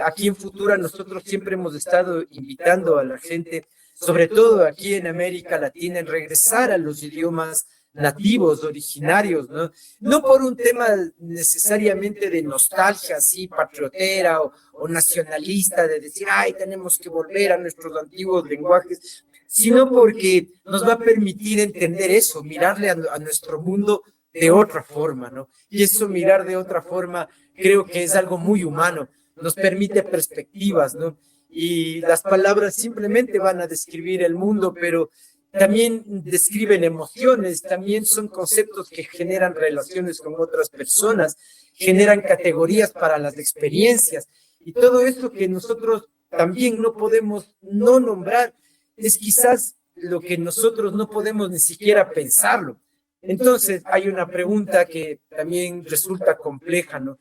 aquí en Futura, nosotros siempre hemos estado invitando a la gente, sobre todo aquí en América Latina, en regresar a los idiomas nativos, originarios, ¿no? No por un tema necesariamente de nostalgia así patriotera o nacionalista, de decir, ay, tenemos que volver a nuestros antiguos lenguajes, sino porque nos va a permitir entender eso, mirarle a nuestro mundo de otra forma, ¿no? Y eso mirar de otra forma creo que es algo muy humano, nos permite perspectivas, ¿no? Y las palabras simplemente van a describir el mundo, pero también describen emociones, también son conceptos que generan relaciones con otras personas, generan categorías para las experiencias y todo esto que nosotros también no podemos no nombrar es quizás lo que nosotros no podemos ni siquiera pensarlo. Entonces hay una pregunta que también resulta compleja, ¿no?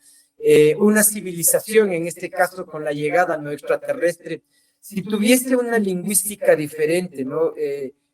Una civilización, en este caso con la llegada no extraterrestre, si tuviese una lingüística diferente, ¿no?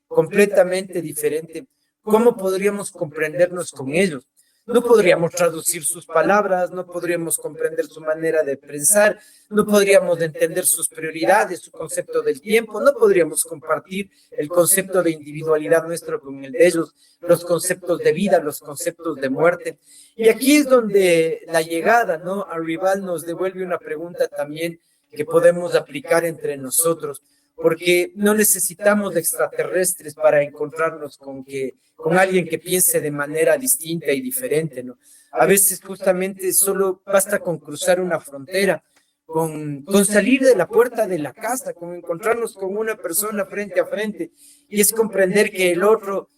Completamente diferente, ¿cómo podríamos comprendernos con ellos? No podríamos traducir sus palabras, no podríamos comprender su manera de pensar, no podríamos entender sus prioridades, su concepto del tiempo, no podríamos compartir el concepto de individualidad nuestro con el de ellos, los conceptos de vida, los conceptos de muerte. Y aquí es donde la llegada, ¿no? A Rival nos devuelve una pregunta también que podemos aplicar entre nosotros, porque no necesitamos de extraterrestres para encontrarnos con alguien que piense de manera distinta y diferente, ¿no? A veces justamente solo basta con cruzar una frontera, con salir de la puerta de la casa, con encontrarnos con una persona frente a frente, y es comprender que el otro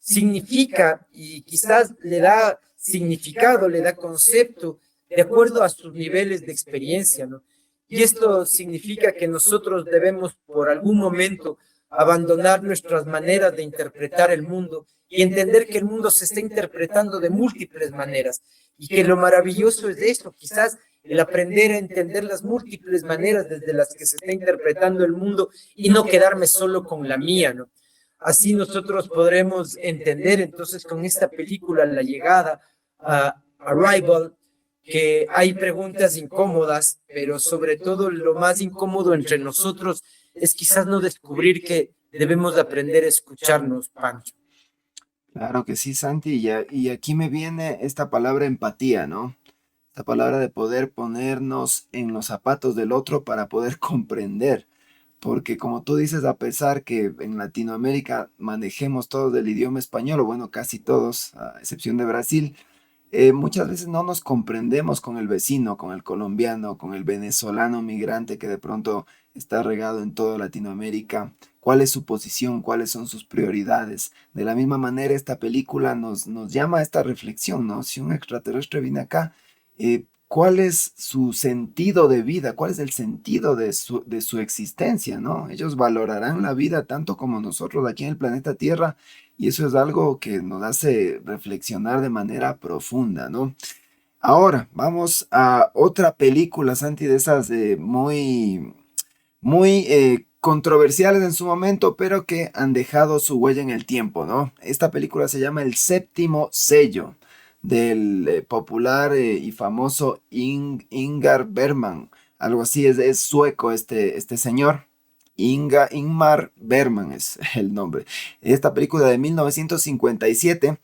significa y quizás le da significado, le da concepto de acuerdo a sus niveles de experiencia, ¿no? Y esto significa que nosotros debemos por algún momento abandonar nuestras maneras de interpretar el mundo y entender que el mundo se está interpretando de múltiples maneras y que lo maravilloso es de esto, quizás el aprender a entender las múltiples maneras desde las que se está interpretando el mundo y no quedarme solo con la mía, ¿no? Así nosotros podremos entender entonces con esta película La Llegada, Arrival, que hay preguntas incómodas, pero sobre todo lo más incómodo entre nosotros es quizás no descubrir que debemos de aprender a escucharnos, Pancho. Claro que sí, Santi, y aquí me viene esta palabra empatía, ¿no? Esta palabra de poder ponernos en los zapatos del otro para poder comprender. Porque como tú dices, a pesar que en Latinoamérica manejemos todos el idioma español, o bueno, casi todos, a excepción de Brasil, muchas veces no nos comprendemos con el vecino, con el colombiano, con el venezolano migrante que de pronto está regado en toda Latinoamérica. ¿Cuál es su posición? ¿Cuáles son sus prioridades? De la misma manera, esta película nos llama a esta reflexión, ¿no? Si un extraterrestre viene acá, ¿cuál es su sentido de vida? ¿Cuál es el sentido de su existencia, ¿no? Ellos valorarán la vida tanto como nosotros aquí en el planeta Tierra y eso es algo que nos hace reflexionar de manera profunda, ¿no? Ahora, vamos a otra película, Santi, de esas muy controversiales en su momento, pero que han dejado su huella en el tiempo, ¿no? Esta película se llama El Séptimo Sello, del popular y famoso Ingmar Bergman. Algo así, es sueco este señor. Ingmar Bergman es el nombre. Esta película de 1957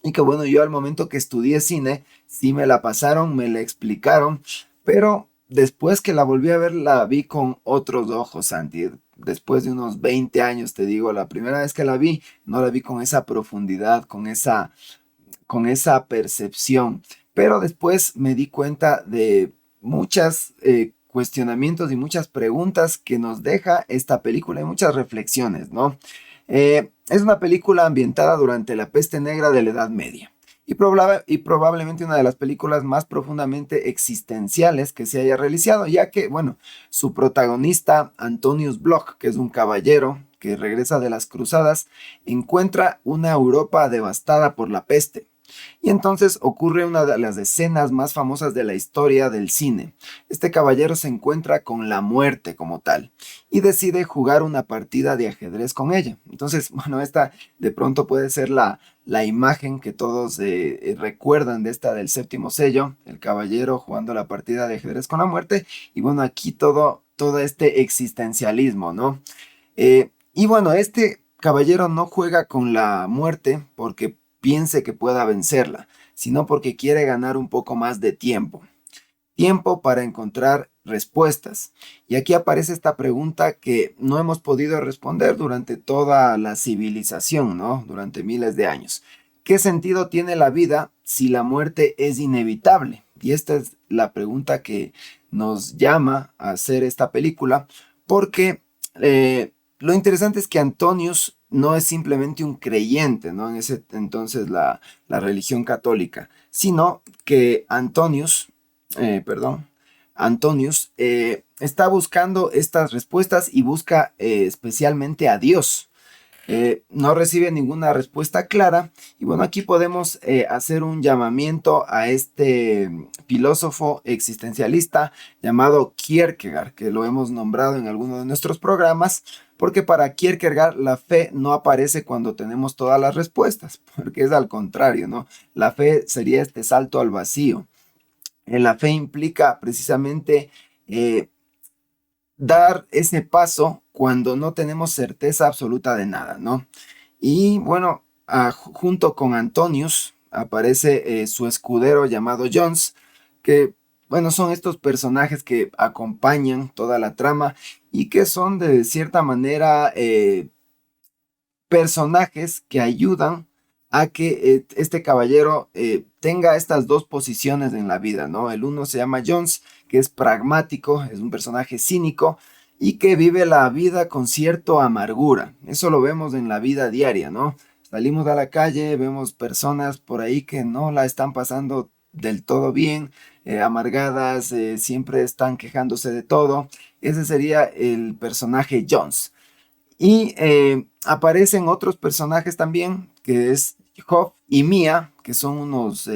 y que bueno, yo al momento que estudié cine, sí me la pasaron, me la explicaron, pero después que la volví a ver, la vi con otros ojos, Santi. Después de unos 20 años, te digo, la primera vez que la vi, no la vi con esa profundidad, con esa percepción. Pero después me di cuenta de muchos cuestionamientos y muchas preguntas que nos deja esta película y muchas reflexiones, ¿no? Es una película ambientada durante la peste negra de la Edad Media y probablemente una de las películas más profundamente existenciales que se haya realizado, ya que, bueno, su protagonista, Antonius Bloch, que es un caballero que regresa de las cruzadas, encuentra una Europa devastada por la peste. Y entonces ocurre una de las escenas más famosas de la historia del cine. Este caballero se encuentra con la muerte como tal y decide jugar una partida de ajedrez con ella. Entonces, bueno, esta de pronto puede ser la imagen que todos recuerdan de esta del séptimo sello, el caballero jugando la partida de ajedrez con la muerte. Y bueno, aquí todo este existencialismo, ¿no? Y bueno, este caballero no juega con la muerte porque piense que pueda vencerla, sino porque quiere ganar un poco más de tiempo. Tiempo para encontrar respuestas. Y aquí aparece esta pregunta que no hemos podido responder durante toda la civilización, ¿no? Durante miles de años. ¿Qué sentido tiene la vida si la muerte es inevitable? Y esta es la pregunta que nos llama a hacer esta película, porque lo interesante es que Antonius no es simplemente un creyente, ¿no? En ese entonces la religión católica, sino que Antonius está buscando estas respuestas y busca especialmente a Dios. No recibe ninguna respuesta clara y bueno, aquí podemos hacer un llamamiento a este filósofo existencialista llamado Kierkegaard, que lo hemos nombrado en alguno de nuestros programas, porque para Kierkegaard la fe no aparece cuando tenemos todas las respuestas, porque es al contrario, ¿no? La fe sería este salto al vacío. La fe implica precisamente eh, dar ese paso cuando no tenemos certeza absoluta de nada, ¿no? Y bueno, junto con Antonius aparece su escudero llamado Jones, que bueno, son estos personajes que acompañan toda la trama y que son de cierta manera personajes que ayudan a que este caballero tenga estas dos posiciones en la vida, ¿no? El uno se llama Jones, que es pragmático, es un personaje cínico y que vive la vida con cierta amargura. Eso lo vemos en la vida diaria, ¿no? Salimos a la calle, vemos personas por ahí que no la están pasando del todo bien, amargadas, siempre están quejándose de todo. Ese sería el personaje Jones. Y aparecen otros personajes también, que es Hoff y Mia, que son unos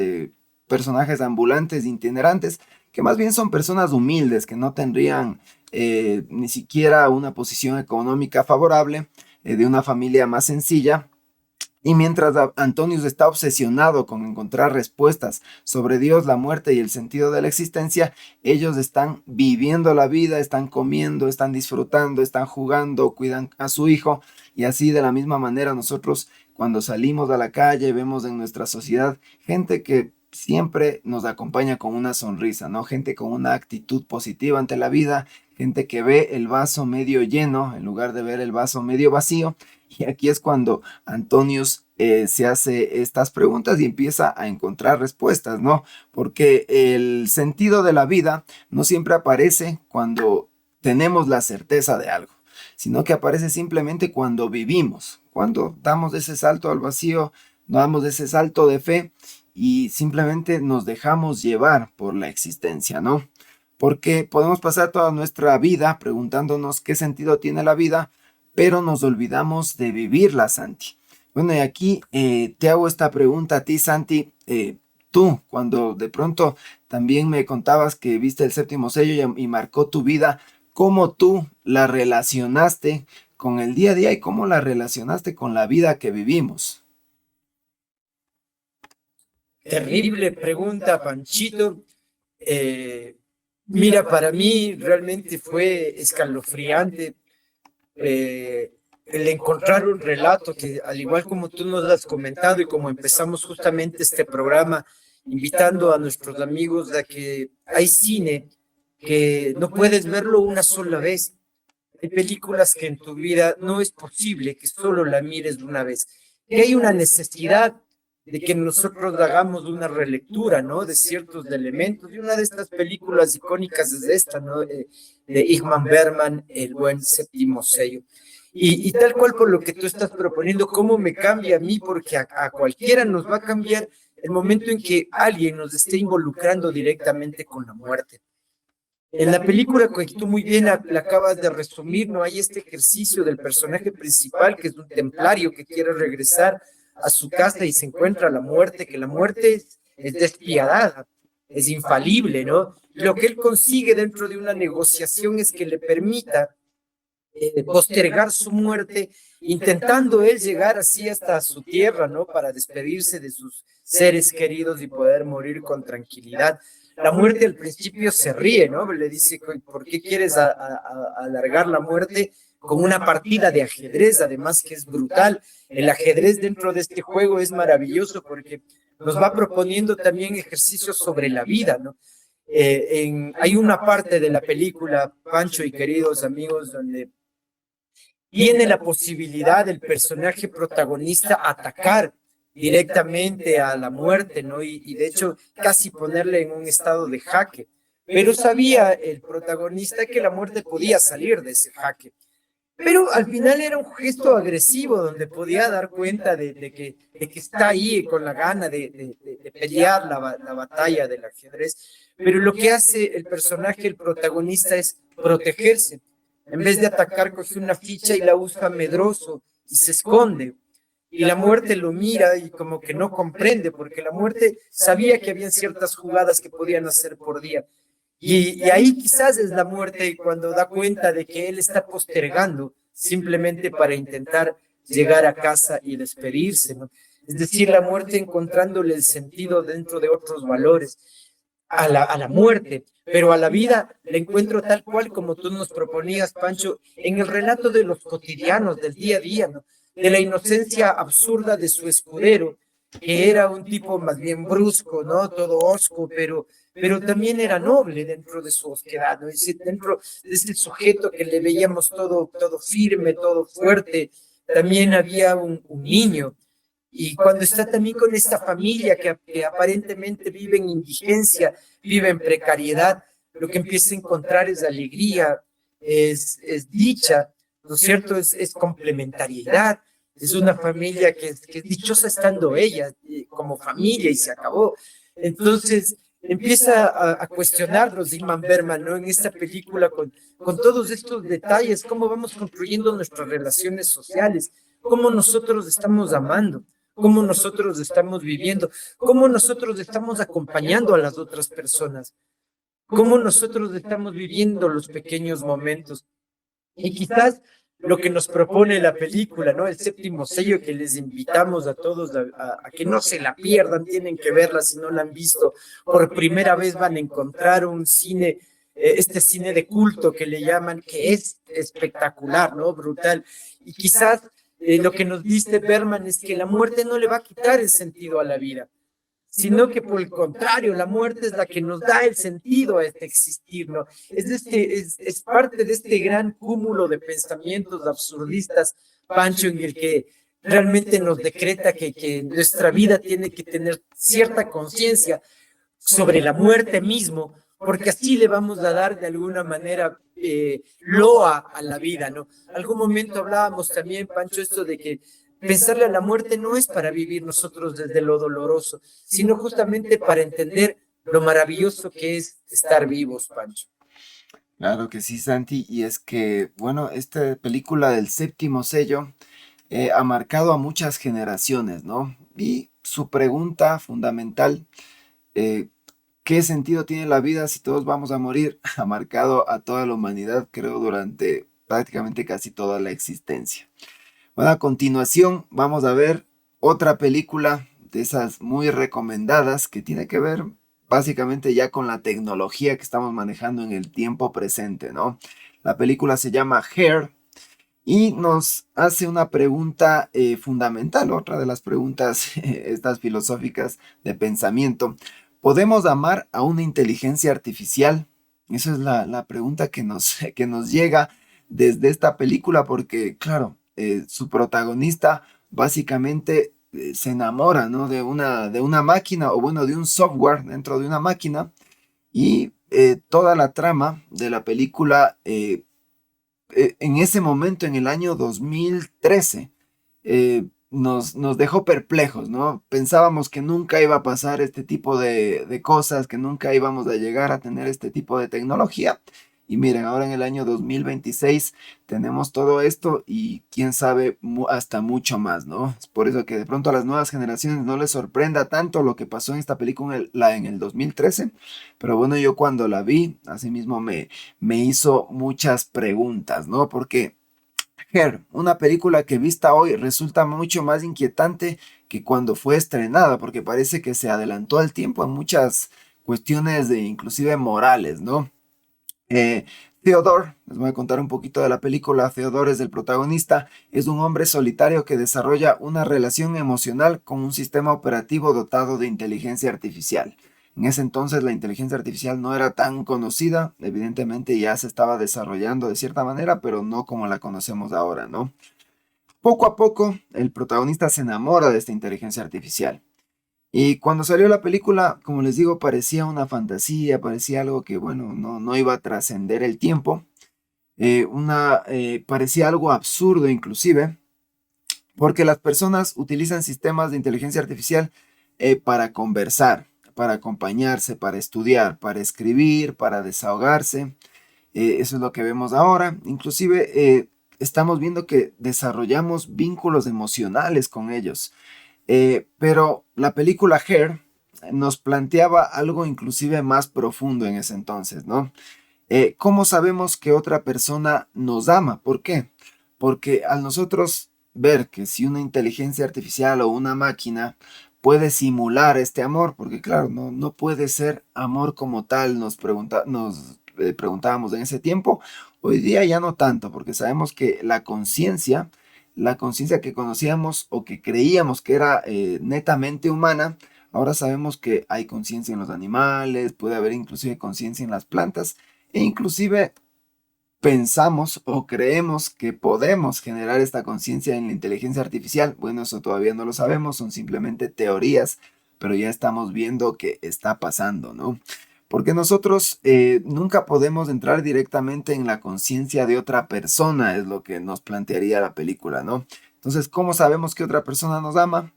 personajes ambulantes, itinerantes, que más bien son personas humildes, que no tendrían ni siquiera una posición económica favorable, de una familia más sencilla. Y mientras Antonius está obsesionado con encontrar respuestas sobre Dios, la muerte y el sentido de la existencia, ellos están viviendo la vida, están comiendo, están disfrutando, están jugando, cuidan a su hijo. Y así de la misma manera nosotros cuando salimos a la calle vemos en nuestra sociedad gente que siempre nos acompaña con una sonrisa, ¿no? Gente con una actitud positiva ante la vida, gente que ve el vaso medio lleno en lugar de ver el vaso medio vacío. Y aquí es cuando Antonius se hace estas preguntas y empieza a encontrar respuestas, ¿no? Porque el sentido de la vida no siempre aparece cuando tenemos la certeza de algo, sino que aparece simplemente cuando vivimos, cuando damos ese salto al vacío, damos ese salto de fe y simplemente nos dejamos llevar por la existencia, ¿no? Porque podemos pasar toda nuestra vida preguntándonos qué sentido tiene la vida, pero nos olvidamos de vivirla, Santi. Bueno, y aquí te hago esta pregunta a ti, Santi. tú, cuando de pronto también me contabas que viste el séptimo sello y marcó tu vida, cómo tú la relacionaste con el día a día y cómo la relacionaste con la vida que vivimos. Terrible pregunta, Panchito. Eh, Mira, para mí realmente fue escalofriante el encontrar un relato que, al igual como tú nos lo has comentado y como empezamos justamente este programa, invitando a nuestros amigos a que hay cine que no puedes verlo una sola vez. Hay películas que en tu vida no es posible que solo la mires una vez. Que hay una necesidad de que nosotros hagamos una relectura, ¿no? De ciertos elementos. Y una de estas películas icónicas es esta, ¿no? De Ingmar Bergman, El buen séptimo sello. Y tal cual por lo que tú estás proponiendo, ¿cómo me cambia a mí? Porque a cualquiera nos va a cambiar el momento en que alguien nos esté involucrando directamente con la muerte. En la película que tú muy bien la acabas de resumir, no hay este ejercicio del personaje principal, que es un templario que quiere regresar a su casa y se encuentra la muerte, que la muerte es despiadada, es infalible, ¿no? Y lo que él consigue dentro de una negociación es que le permita postergar su muerte, intentando él llegar así hasta su tierra, ¿no? Para despedirse de sus seres queridos y poder morir con tranquilidad. La muerte al principio se ríe, ¿no? Le dice, ¿por qué quieres alargar la muerte con una partida de ajedrez? Además que es brutal. El ajedrez dentro de este juego es maravilloso porque nos va proponiendo también ejercicios sobre la vida, ¿no? Hay una parte de la película, Pancho y queridos amigos, donde tiene la posibilidad del personaje protagonista atacar directamente a la muerte, ¿no? Y de hecho casi ponerle en un estado de jaque. Pero sabía el protagonista que la muerte podía salir de ese jaque. Pero al final era un gesto agresivo donde podía dar cuenta de que está ahí con la gana de pelear la batalla del ajedrez. Pero lo que hace el personaje, el protagonista, es protegerse. En vez de atacar, coge una ficha y la usa medroso y se esconde. Y la muerte lo mira y como que no comprende, porque la muerte sabía que habían ciertas jugadas que podían hacer por día. Y ahí quizás es la muerte cuando da cuenta de que él está postergando simplemente para intentar llegar a casa y despedirse, ¿no? Es decir, la muerte encontrándole el sentido dentro de otros valores a la muerte, pero a la vida la encuentro tal cual como tú nos proponías, Pancho, en el relato de los cotidianos, del día a día, ¿no? De la inocencia absurda de su escudero, que era un tipo más bien brusco, ¿no? Todo hosco, pero también era noble dentro de su osquedad, ¿no? Es decir, dentro de este sujeto que le veíamos todo firme, todo fuerte, también había un niño. Y cuando está también con esta familia que aparentemente vive en indigencia, vive en precariedad, lo que empieza a encontrar es alegría, es dicha, ¿no es cierto? Es complementariedad, es una familia que es dichosa estando ella como familia y se acabó. Entonces empieza a cuestionarnos Ingmar Bergman, ¿no? En esta película con todos estos detalles, cómo vamos construyendo nuestras relaciones sociales, cómo nosotros estamos amando, cómo nosotros estamos viviendo, cómo nosotros estamos acompañando a las otras personas, cómo nosotros estamos viviendo los pequeños momentos. Y quizás lo que nos propone la película, ¿no? El séptimo sello que les invitamos a todos a que no se la pierdan, tienen que verla si no la han visto. Por primera vez van a encontrar un cine, este cine de culto que le llaman, que es espectacular, ¿no? Brutal. Y quizás lo que nos dice Berman es que la muerte no le va a quitar el sentido a la vida, sino que por el contrario, la muerte es la que nos da el sentido a este existir, ¿no? Es parte de este gran cúmulo de pensamientos absurdistas, Pancho, en el que realmente nos decreta que nuestra vida tiene que tener cierta conciencia sobre la muerte mismo, porque así le vamos a dar de alguna manera loa a la vida, ¿no? Algún momento hablábamos también, Pancho, esto de que pensarle a la muerte no es para vivir nosotros desde lo doloroso, sino justamente para entender lo maravilloso que es estar vivos, Pancho. Claro que sí, Santi, y es que, bueno, esta película del séptimo sello ha marcado a muchas generaciones, ¿no? Y su pregunta fundamental eh, ¿qué sentido tiene la vida si todos vamos a morir? Ha marcado a toda la humanidad, creo, durante prácticamente casi toda la existencia. Bueno, a continuación vamos a ver otra película de esas muy recomendadas que tiene que ver básicamente ya con la tecnología que estamos manejando en el tiempo presente, ¿no? La película se llama Hair y nos hace una pregunta fundamental, otra de las preguntas estas filosóficas de pensamiento. ¿Podemos amar a una inteligencia artificial? Esa es la pregunta que nos llega desde esta película porque, claro, su protagonista básicamente se enamora, ¿no? de una máquina o bueno, de un software dentro de una máquina y toda la trama de la película en ese momento, en el año 2013, nos dejó perplejos, ¿no? Pensábamos que nunca iba a pasar este tipo de cosas, que nunca íbamos a llegar a tener este tipo de tecnología. Y miren, ahora en el año 2026 tenemos todo esto y quién sabe hasta mucho más, ¿no? Es por eso que de pronto a las nuevas generaciones no les sorprenda tanto lo que pasó en esta película en el 2013. Pero bueno, yo cuando la vi, así mismo me hizo muchas preguntas, ¿no? Porque Her, una película que vista hoy resulta mucho más inquietante que cuando fue estrenada, porque parece que se adelantó al tiempo en muchas cuestiones de inclusive morales, ¿no? Eh, Theodore, les voy a contar un poquito de la película. Theodore es el protagonista, es un hombre solitario que desarrolla una relación emocional con un sistema operativo dotado de inteligencia artificial. En ese entonces la inteligencia artificial no era tan conocida, evidentemente ya se estaba desarrollando de cierta manera, pero no como la conocemos ahora, ¿no? Poco a poco el protagonista se enamora de esta inteligencia artificial. Y cuando salió la película, como les digo, parecía una fantasía, parecía algo que, bueno, no iba a trascender el tiempo. Parecía algo absurdo inclusive, porque las personas utilizan sistemas de inteligencia artificial para conversar, para acompañarse, para estudiar, para escribir, para desahogarse. Eso es lo que vemos ahora. Inclusive estamos viendo que desarrollamos vínculos emocionales con ellos. Pero la película Hair nos planteaba algo inclusive más profundo en ese entonces, ¿no? ¿Cómo sabemos que otra persona nos ama? ¿Por qué? Porque al nosotros ver que si una inteligencia artificial o una máquina puede simular este amor, porque claro, no puede ser amor como tal, nos preguntábamos en ese tiempo, hoy día ya no tanto, porque sabemos que la conciencia que conocíamos o que creíamos que era netamente humana, ahora sabemos que hay conciencia en los animales, puede haber inclusive conciencia en las plantas, e inclusive pensamos o creemos que podemos generar esta conciencia en la inteligencia artificial. Bueno, eso todavía no lo sabemos, son simplemente teorías, pero ya estamos viendo que está pasando, ¿no? Porque nosotros nunca podemos entrar directamente en la conciencia de otra persona, es lo que nos plantearía la película, ¿no? Entonces, ¿cómo sabemos que otra persona nos ama?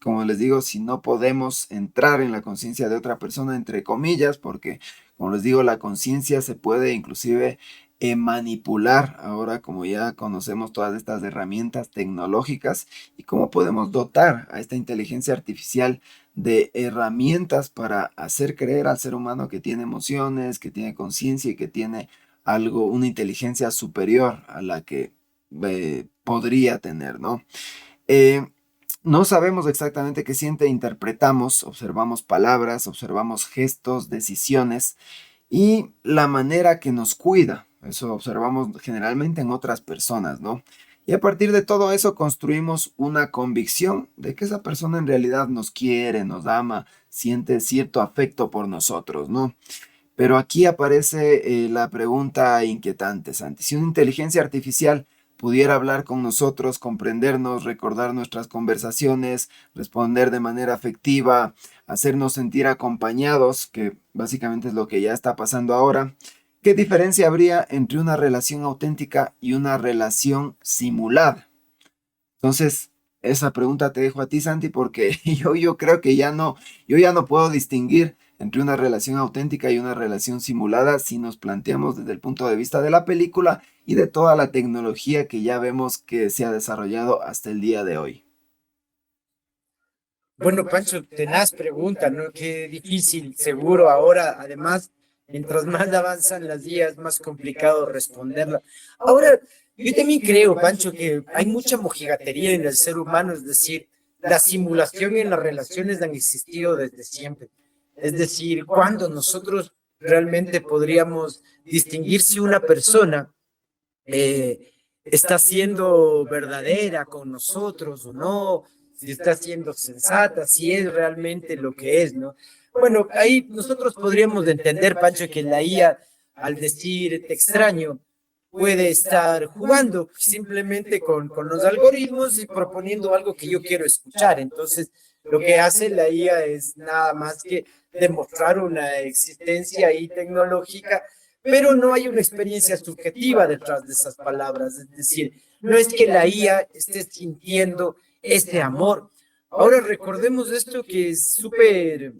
Como les digo, si no podemos entrar en la conciencia de otra persona, entre comillas, porque, como les digo, la conciencia se puede inclusive manipular ahora, como ya conocemos todas estas herramientas tecnológicas, y cómo podemos dotar a esta inteligencia artificial de herramientas para hacer creer al ser humano que tiene emociones, que tiene conciencia y que tiene algo, una inteligencia superior a la que podría tener, ¿no? Eh, no sabemos exactamente qué siente, interpretamos, observamos palabras, observamos gestos, decisiones y la manera que nos cuida. Eso observamos generalmente en otras personas, ¿no? Y a partir de todo eso construimos una convicción de que esa persona en realidad nos quiere, nos ama, siente cierto afecto por nosotros, ¿no? Pero aquí aparece la pregunta inquietante, Santi. Si una inteligencia artificial pudiera hablar con nosotros, comprendernos, recordar nuestras conversaciones, responder de manera afectiva, hacernos sentir acompañados, que básicamente es lo que ya está pasando ahora, ¿qué diferencia habría entre una relación auténtica y una relación simulada? Entonces, esa pregunta te dejo a ti, Santi, porque yo creo que yo ya no puedo distinguir entre una relación auténtica y una relación simulada si nos planteamos desde el punto de vista de la película y de toda la tecnología que ya vemos que se ha desarrollado hasta el día de hoy. Bueno, Pancho, tenaz pregunta, ¿no? Qué difícil, seguro ahora, además, mientras más avanzan las días, más complicado responderla. Ahora, yo también creo, Pancho, que hay mucha mojigatería en el ser humano, es decir, la simulación en las relaciones han existido desde siempre. Es decir, cuando nosotros realmente podríamos distinguir si una persona está siendo verdadera con nosotros o no, si está siendo sensata, si es realmente lo que es, ¿no? Bueno, ahí nosotros podríamos entender, Pancho, que la IA, al decir te extraño, puede estar jugando simplemente con los algoritmos y proponiendo algo que yo quiero escuchar. Entonces, lo que hace la IA es nada más que demostrar una existencia ahí tecnológica, pero no hay una experiencia subjetiva detrás de esas palabras. Es decir, no es que la IA esté sintiendo este amor. Ahora recordemos esto que es súper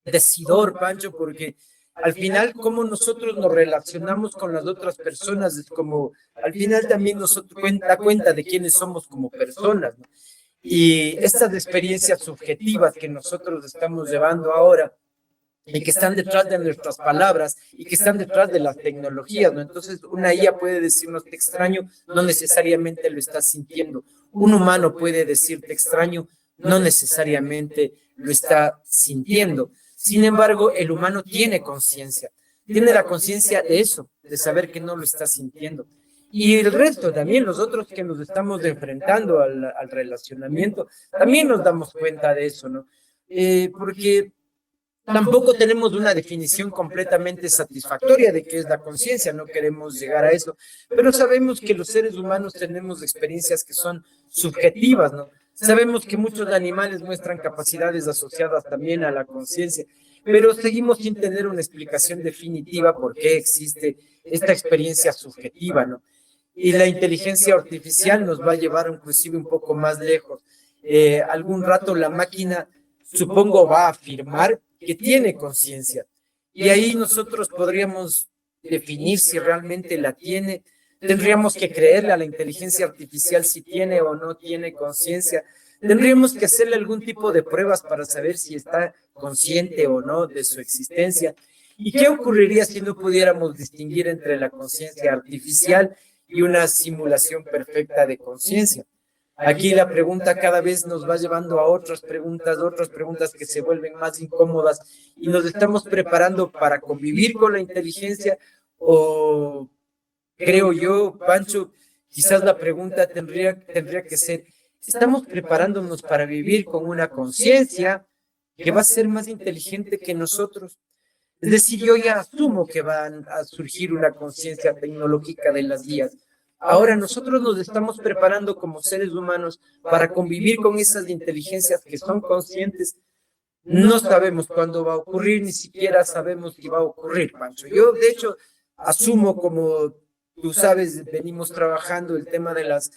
decidor, Pancho, porque al final, cómo nosotros nos relacionamos con las otras personas, es como, al final también nosotros cuenta de quiénes somos como personas, ¿no? Y estas experiencias subjetivas que nosotros estamos llevando ahora y que están detrás de nuestras palabras y que están detrás de las tecnologías, ¿no? Entonces, una IA puede decirnos te extraño, no necesariamente lo estás sintiendo. Un humano puede decirte extraño, no necesariamente lo está sintiendo. Sin embargo, el humano tiene conciencia, tiene la conciencia de eso, de saber que no lo está sintiendo. Y el resto también, nosotros que nos estamos enfrentando al relacionamiento, también nos damos cuenta de eso, ¿no? Porque tampoco tenemos una definición completamente satisfactoria de qué es la conciencia, no queremos llegar a eso, pero sabemos que los seres humanos tenemos experiencias que son subjetivas, ¿no? Sabemos que muchos animales muestran capacidades asociadas también a la conciencia, pero seguimos sin tener una explicación definitiva por qué existe esta experiencia subjetiva, ¿no? Y la inteligencia artificial nos va a llevar inclusive un poco más lejos. Algún rato la máquina, supongo, va a afirmar que tiene conciencia. Y ahí nosotros podríamos definir si realmente la tiene. Tendríamos que creerle a la inteligencia artificial si tiene o no tiene conciencia. Tendríamos que hacerle algún tipo de pruebas para saber si está consciente o no de su existencia. ¿Y qué ocurriría si no pudiéramos distinguir entre la conciencia artificial y una simulación perfecta de conciencia? Aquí la pregunta cada vez nos va llevando a otras preguntas que se vuelven más incómodas y nos estamos preparando para convivir con la inteligencia o creo yo, Pancho, quizás la pregunta tendría que ser, ¿estamos preparándonos para vivir con una conciencia que va a ser más inteligente que nosotros? Es decir, yo ya asumo que van a surgir una conciencia tecnológica de las guías. Ahora nosotros nos estamos preparando como seres humanos para convivir con esas inteligencias que son conscientes. No sabemos cuándo va a ocurrir, ni siquiera sabemos si va a ocurrir, Pancho. Yo, de hecho, asumo como tú sabes, venimos trabajando el tema de las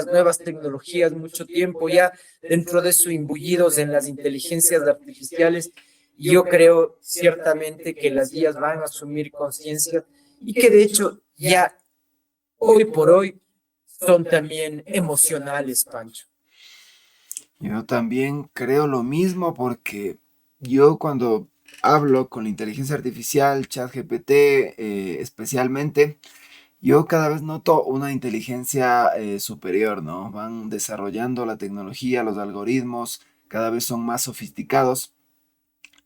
nuevas tecnologías mucho tiempo ya, dentro de eso imbullidos en las inteligencias artificiales. Y yo creo ciertamente que las guías van a asumir conciencia y que de hecho ya hoy por hoy son también emocionales, Pancho. Yo también creo lo mismo porque yo cuando hablo con la inteligencia artificial, ChatGPT, especialmente, yo cada vez noto una inteligencia superior, ¿no? Van desarrollando la tecnología, los algoritmos, cada vez son más sofisticados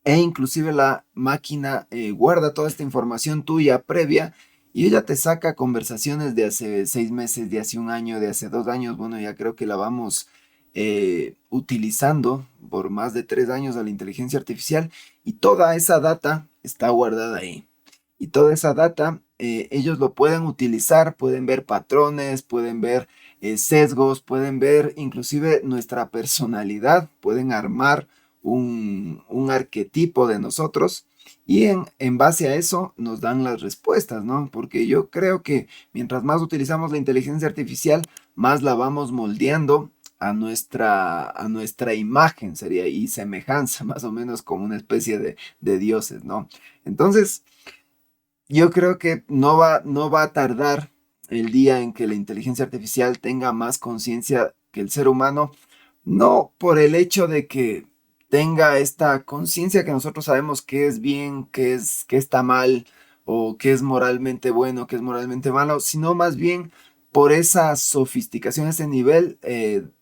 e inclusive la máquina guarda toda esta información tuya previa y ella te saca conversaciones de hace 6 meses, de hace un año, de hace 2 años. Bueno, ya creo que la vamos utilizando por más de 3 años a la inteligencia artificial y toda esa data está guardada ahí. Y toda esa data ellos lo pueden utilizar, pueden ver patrones, pueden ver sesgos, pueden ver inclusive nuestra personalidad, pueden armar un arquetipo de nosotros y en base a eso nos dan las respuestas, ¿no? Porque yo creo que mientras más utilizamos la inteligencia artificial, más la vamos moldeando a nuestra imagen, sería, y semejanza, más o menos como una especie de dioses, ¿no? Entonces, yo creo que no va a tardar el día en que la inteligencia artificial tenga más conciencia que el ser humano, No por el hecho de que tenga esta conciencia que nosotros sabemos qué es bien, qué está mal, o qué es moralmente bueno, qué es moralmente malo, sino más bien por esa sofisticación, ese nivel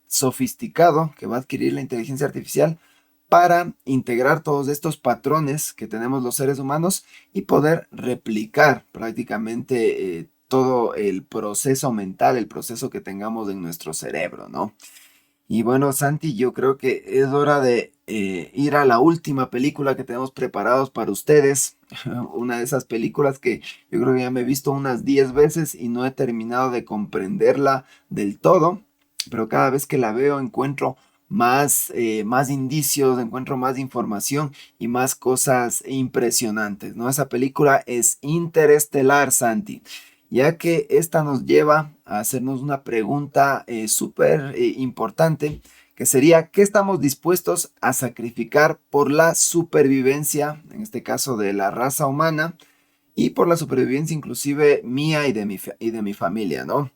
sofisticado que va a adquirir la inteligencia artificial para integrar todos estos patrones que tenemos los seres humanos y poder replicar prácticamente todo el proceso mental, el proceso que tengamos en nuestro cerebro, ¿no? Y bueno, Santi, yo creo que es hora de ir a la última película que tenemos preparados para ustedes. Una de esas películas que yo creo que ya me he visto unas 10 veces y no he terminado de comprenderla del todo, pero cada vez que la veo encuentro más indicios, encuentro más información y más cosas impresionantes, ¿no? Esa película es Interestelar, Santi, ya que esta nos lleva a hacernos una pregunta súper importante, que sería, ¿qué estamos dispuestos a sacrificar por la supervivencia, en este caso de la raza humana, y por la supervivencia inclusive mía y de mi familia, ¿no?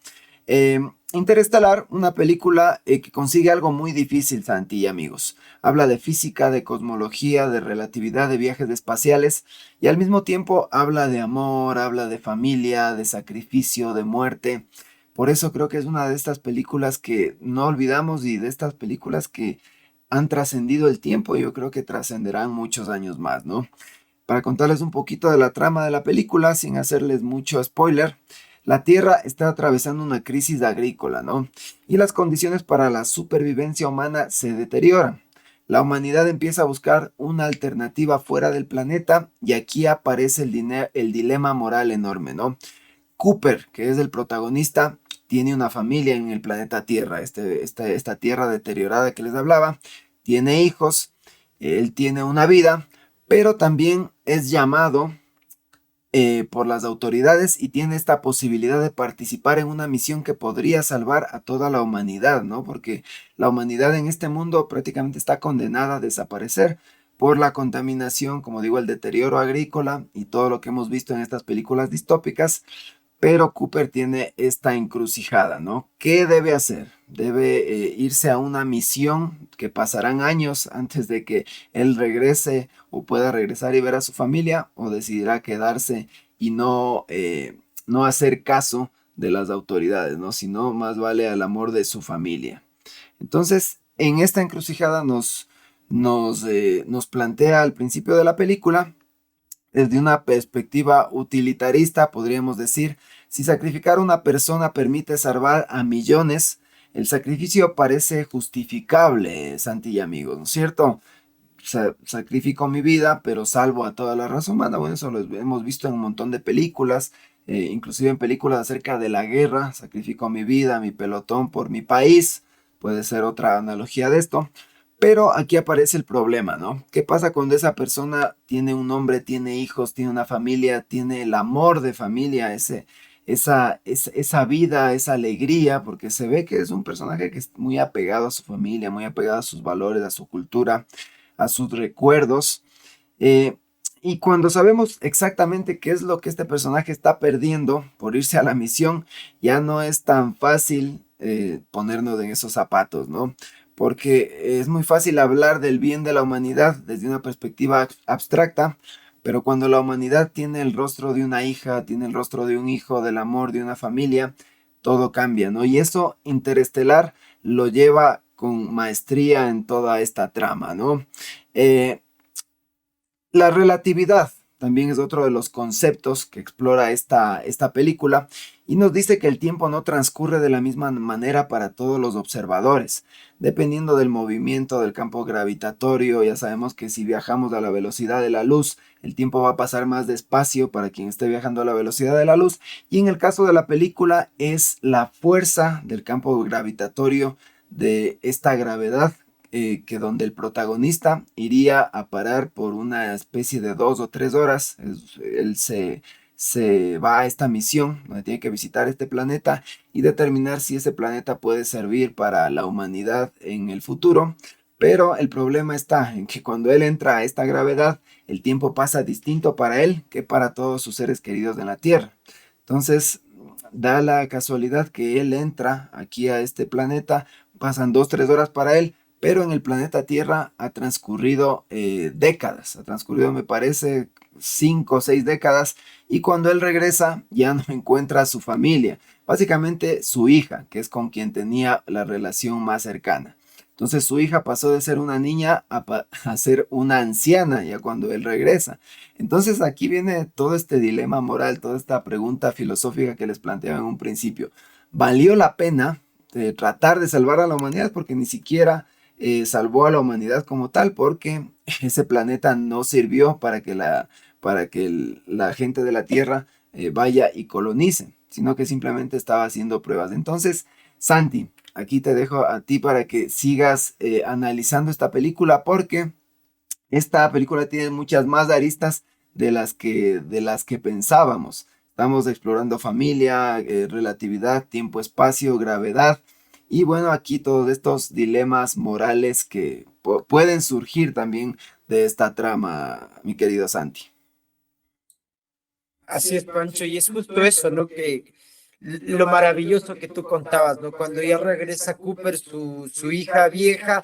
Eh, Interestelar, una película que consigue algo muy difícil, Santi y amigos. Habla de física, de cosmología, de relatividad, de viajes espaciales y al mismo tiempo habla de amor, habla de familia, de sacrificio, de muerte. Por eso creo que es una de estas películas que no olvidamos y de estas películas que han trascendido el tiempo y yo creo que trascenderán muchos años más, ¿no? Para contarles un poquito de la trama de la película, sin hacerles mucho spoiler, la Tierra está atravesando una crisis agrícola, ¿no? Y las condiciones para la supervivencia humana se deterioran. La humanidad empieza a buscar una alternativa fuera del planeta y aquí aparece el dilema moral enorme, ¿no? Cooper, que es el protagonista, tiene una familia en el planeta Tierra, esta Tierra deteriorada que les hablaba, tiene hijos, él tiene una vida, pero también es llamado por las autoridades y tiene esta posibilidad de participar en una misión que podría salvar a toda la humanidad, ¿no? Porque la humanidad en este mundo prácticamente está condenada a desaparecer por la contaminación, como digo, el deterioro agrícola y todo lo que hemos visto en estas películas distópicas. Pero Cooper tiene esta encrucijada, ¿no? ¿Qué debe hacer? Debe irse a una misión que pasarán años antes de que él regrese o pueda regresar y ver a su familia, o decidirá quedarse y no hacer caso de las autoridades, ¿no? Sino más vale al amor de su familia. Entonces, en esta encrucijada nos plantea al principio de la película desde una perspectiva utilitarista, podríamos decir, si sacrificar a una persona permite salvar a millones, el sacrificio parece justificable, Santi y amigos, ¿no es cierto? Sacrifico mi vida, pero salvo a toda la raza humana. Bueno, eso lo hemos visto en un montón de películas, inclusive en películas acerca de la guerra, sacrifico mi vida, mi pelotón por mi país, puede ser otra analogía de esto. Pero aquí aparece el problema, ¿no? ¿Qué pasa cuando esa persona tiene un nombre, tiene hijos, tiene una familia, tiene el amor de familia, esa vida, esa alegría? Porque se ve que es un personaje que es muy apegado a su familia, muy apegado a sus valores, a su cultura, a sus recuerdos. eh, y cuando sabemos exactamente qué es lo que este personaje está perdiendo por irse a la misión, ya no es tan fácil ponernos en esos zapatos, ¿no? Porque es muy fácil hablar del bien de la humanidad desde una perspectiva abstracta, pero cuando la humanidad tiene el rostro de una hija, tiene el rostro de un hijo, del amor de una familia, todo cambia, ¿no? Y eso Interestelar lo lleva con maestría en toda esta trama, ¿no? Eh, la relatividad también es otro de los conceptos que explora esta película y nos dice que el tiempo no transcurre de la misma manera para todos los observadores, dependiendo del movimiento del campo gravitatorio. Ya sabemos que si viajamos a la velocidad de la luz, el tiempo va a pasar más despacio para quien esté viajando a la velocidad de la luz, y en el caso de la película es la fuerza del campo gravitatorio de esta gravedad, que donde el protagonista iría a parar por una especie de 2 o 3 horas. Él se va a esta misión donde tiene que visitar este planeta y determinar si ese planeta puede servir para la humanidad en el futuro. Pero el problema está en que cuando él entra a esta gravedad, el tiempo pasa distinto para él que para todos sus seres queridos en la Tierra. Entonces, da la casualidad que él entra aquí a este planeta pasan 2, 3 horas para él, pero en el planeta Tierra ha transcurrido décadas, ha transcurrido me parece 5 o 6 décadas, y cuando él regresa ya no encuentra a su familia, básicamente su hija, que es con quien tenía la relación más cercana. Entonces su hija pasó de ser una niña a ser una anciana ya cuando él regresa. Entonces aquí viene todo este dilema moral, toda esta pregunta filosófica que les planteaba en un principio. ¿Valió la pena tratar de salvar a la humanidad? Porque ni siquiera salvó a la humanidad como tal, porque ese planeta no sirvió para que la gente de la Tierra vaya y colonice, sino que simplemente estaba haciendo pruebas. Entonces, Santi, aquí te dejo a ti para que sigas analizando esta película, porque esta película tiene muchas más aristas de las que pensábamos. Estamos explorando familia, relatividad, tiempo, espacio, gravedad. Y bueno, aquí todos estos dilemas morales que pueden surgir también de esta trama, mi querido Santi. Así es, Pancho, y es justo eso, ¿no? Que lo maravilloso que tú contabas, ¿no? Cuando ya regresa Cooper, su hija vieja,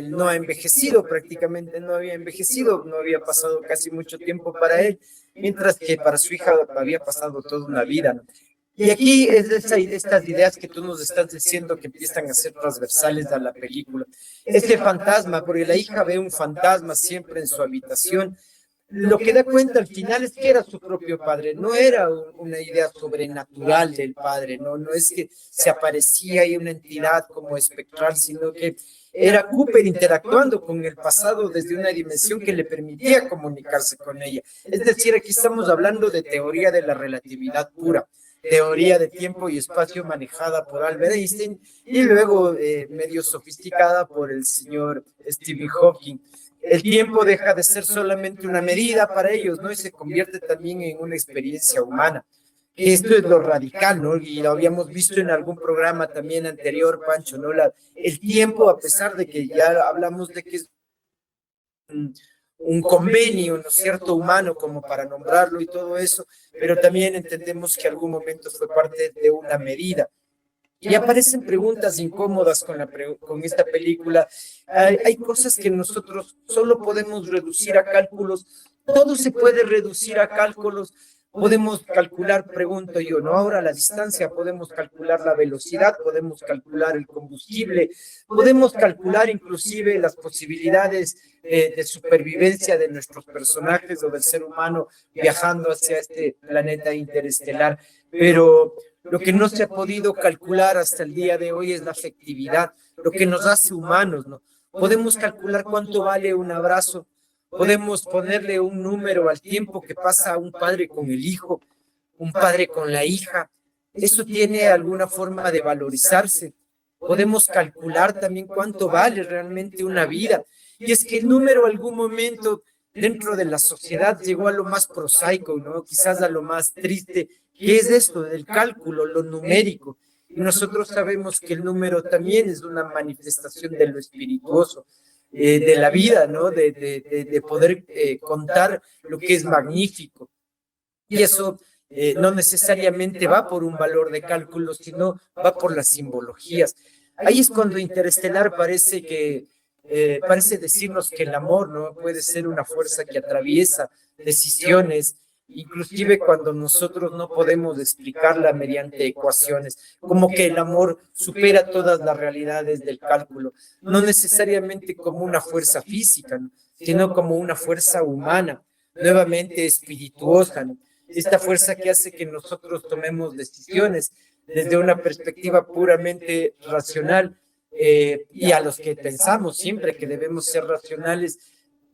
no ha envejecido, prácticamente no había envejecido, no había pasado casi mucho tiempo para él, mientras que para su hija había pasado toda una vida, ¿no? Y aquí es estas ideas que tú nos estás diciendo que empiezan a ser transversales a la película. Este fantasma, porque la hija ve un fantasma siempre en su habitación, lo que da cuenta al final es que era su propio padre, no era una idea sobrenatural del padre, no es que se aparecía ahí una entidad como espectral, sino que era Cooper interactuando con el pasado desde una dimensión que le permitía comunicarse con ella. Es decir, aquí estamos hablando de teoría de la relatividad pura, teoría de tiempo y espacio manejada por Albert Einstein y luego medio sofisticada por el señor Stephen Hawking. El tiempo deja de ser solamente una medida para ellos, ¿no? Y se convierte también en una experiencia humana. Esto es lo radical, ¿no? Y lo habíamos visto en algún programa también anterior, Pancho, ¿no? El tiempo, a pesar de que ya hablamos de que es un convenio, ¿no es cierto?, humano, como para nombrarlo y todo eso, pero también entendemos que algún momento fue parte de una medida. Y aparecen preguntas incómodas con esta película. Hay cosas que nosotros solo podemos reducir a cálculos. Todo se puede reducir a cálculos. Podemos calcular, pregunto yo, ¿no? Ahora la distancia, podemos calcular la velocidad, podemos calcular el combustible, podemos calcular inclusive las posibilidades de supervivencia de nuestros personajes o del ser humano viajando hacia este planeta interestelar. Pero lo que no se ha podido calcular hasta el día de hoy es la afectividad, lo que nos hace humanos, ¿no? Podemos calcular cuánto vale un abrazo, podemos ponerle un número al tiempo que pasa un padre con el hijo, un padre con la hija. Eso tiene alguna forma de valorizarse. Podemos calcular también cuánto vale realmente una vida. Y es que el número algún momento dentro de la sociedad llegó a lo más prosaico, ¿no? Quizás a lo más triste, que es esto del cálculo, lo numérico. Y nosotros sabemos que el número también es una manifestación de lo espirituoso, de la vida, ¿no? De poder contar lo que es magnífico. Y eso no necesariamente va por un valor de cálculo, sino va por las simbologías. Ahí es cuando Interestelar parece decirnos que el amor no puede ser una fuerza que atraviesa decisiones, inclusive cuando nosotros no podemos explicarla mediante ecuaciones, como que el amor supera todas las realidades del cálculo, no necesariamente como una fuerza física, ¿no?, sino como una fuerza humana, nuevamente espirituosa, ¿no?, esta fuerza que hace que nosotros tomemos decisiones desde una perspectiva puramente racional, y a los que pensamos siempre que debemos ser racionales,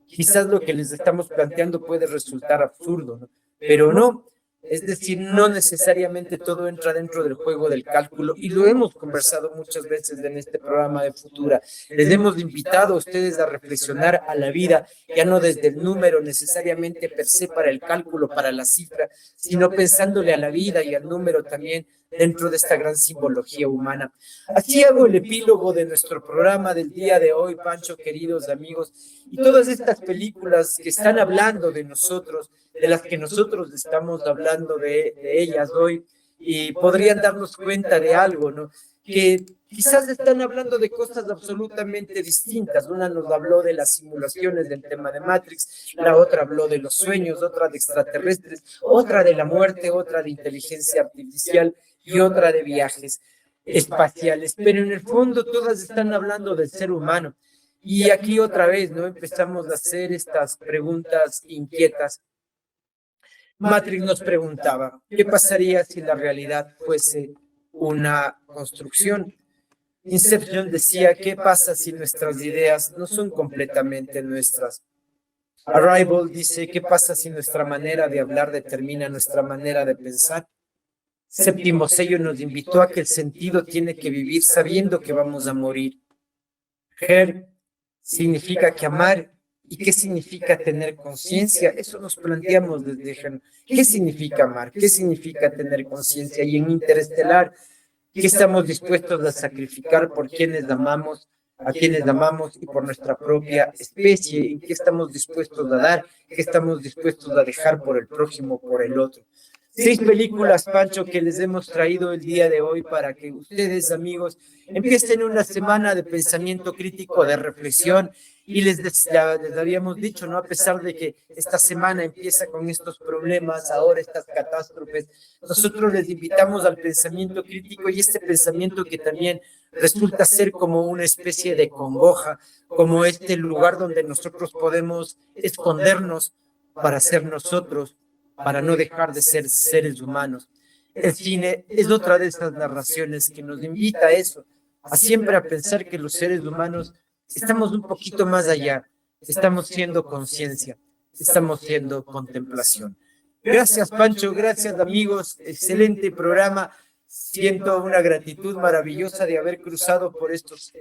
quizás lo que les estamos planteando puede resultar absurdo, ¿no? Pero no, es decir, no necesariamente todo entra dentro del juego del cálculo y lo hemos conversado muchas veces en este programa de Futura. Les hemos invitado a ustedes a reflexionar a la vida, ya no desde el número necesariamente per se para el cálculo, para la cifra, sino pensándole a la vida y al número también dentro de esta gran simbología humana. Así hago el epílogo de nuestro programa del día de hoy, Pancho, queridos amigos, y todas estas películas que están hablando de nosotros, de las que nosotros estamos hablando de ellas hoy, y podrían darnos cuenta de algo, ¿no? que quizás están hablando de cosas absolutamente distintas. Una nos habló de las simulaciones del tema de Matrix, la otra habló de los sueños, otra de extraterrestres, otra de la muerte, otra de inteligencia artificial y otra de viajes espaciales. Pero en el fondo todas están hablando del ser humano. Y aquí otra vez, ¿no? Empezamos a hacer estas preguntas inquietas. Matrix nos preguntaba, ¿qué pasaría si la realidad fuese una construcción? Inception decía, ¿qué pasa si nuestras ideas no son completamente nuestras? Arrival dice, ¿qué pasa si nuestra manera de hablar determina nuestra manera de pensar? Séptimo sello nos invitó a que el sentido tiene que vivir sabiendo que vamos a morir. Her significa que amar. ¿Y qué significa tener conciencia? Eso nos planteamos desde Her. ¿Qué significa amar? ¿Qué significa tener conciencia? Y en Interestelar, ¿qué estamos dispuestos a sacrificar por quienes amamos, a quienes amamos y por nuestra propia especie? ¿En qué estamos dispuestos a dar? ¿Qué estamos dispuestos a dejar por el próximo, por el otro? 6 películas, Pancho, que les hemos traído el día de hoy para que ustedes, amigos, empiecen una semana de pensamiento crítico, de reflexión. Y les habíamos dicho, ¿no? A pesar de que esta semana empieza con estos problemas, ahora estas catástrofes, nosotros les invitamos al pensamiento crítico y este pensamiento que también resulta ser como una especie de congoja, como este lugar donde nosotros podemos escondernos para ser nosotros, para no dejar de ser seres humanos. El cine es otra de esas narraciones que nos invita a eso, a siempre a pensar que los seres humanos estamos un poquito más allá, estamos siendo conciencia, estamos siendo contemplación. Gracias, Pancho, gracias, amigos, excelente programa. Siento una gratitud maravillosa de haber cruzado por estos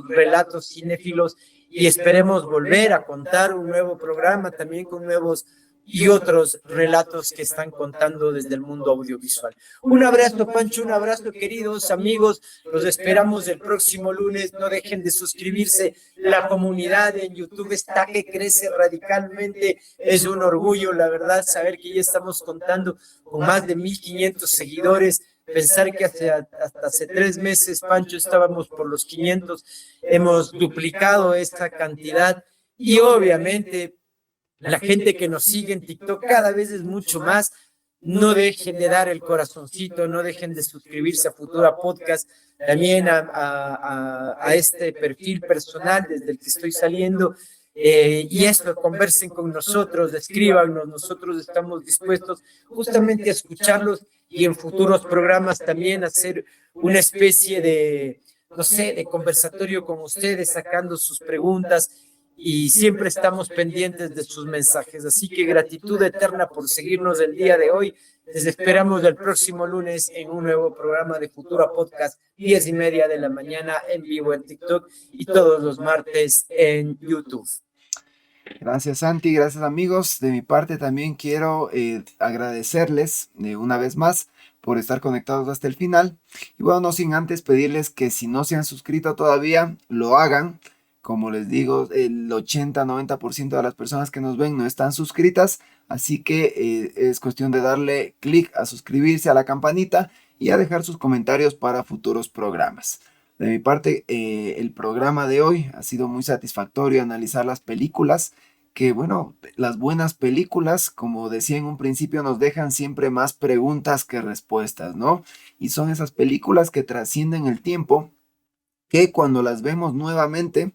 relatos cinéfilos y esperemos volver a contar un nuevo programa también con nuevos y otros relatos que están contando desde el mundo audiovisual. Un abrazo, Pancho, un abrazo, queridos amigos. Los esperamos el próximo lunes. No dejen de suscribirse. La comunidad en YouTube está que crece radicalmente. Es un orgullo, la verdad, saber que ya estamos contando con más de 1,500 seguidores. Pensar que hasta hace 3 meses, Pancho, estábamos por los 500. Hemos duplicado esta cantidad y obviamente la gente que nos sigue en TikTok cada vez es mucho más. No dejen de dar el corazoncito, no dejen de suscribirse a Futura Podcast, también a este perfil personal desde el que estoy saliendo. Y esto, conversen con nosotros, escríbanos, nosotros estamos dispuestos justamente a escucharlos y en futuros programas también hacer una especie de, no sé, de conversatorio con ustedes, sacando sus preguntas y siempre estamos pendientes de sus mensajes. Así que gratitud eterna por seguirnos el día de hoy. Les esperamos el próximo lunes en un nuevo programa de Futura Podcast, 10:30 de la mañana en vivo en TikTok y todos los martes en YouTube. Gracias, Santi, gracias, amigos. De mi parte también quiero agradecerles una vez más por estar conectados hasta el final. Y bueno, no sin antes pedirles que si no se han suscrito todavía, lo hagan. Como les digo, el 80-90% de las personas que nos ven no están suscritas, así que es cuestión de darle clic a suscribirse, a la campanita y a dejar sus comentarios para futuros programas. De mi parte, el programa de hoy ha sido muy satisfactorio analizar las películas, que bueno, las buenas películas, como decía en un principio, nos dejan siempre más preguntas que respuestas, ¿no? Y son esas películas que trascienden el tiempo, que cuando las vemos nuevamente,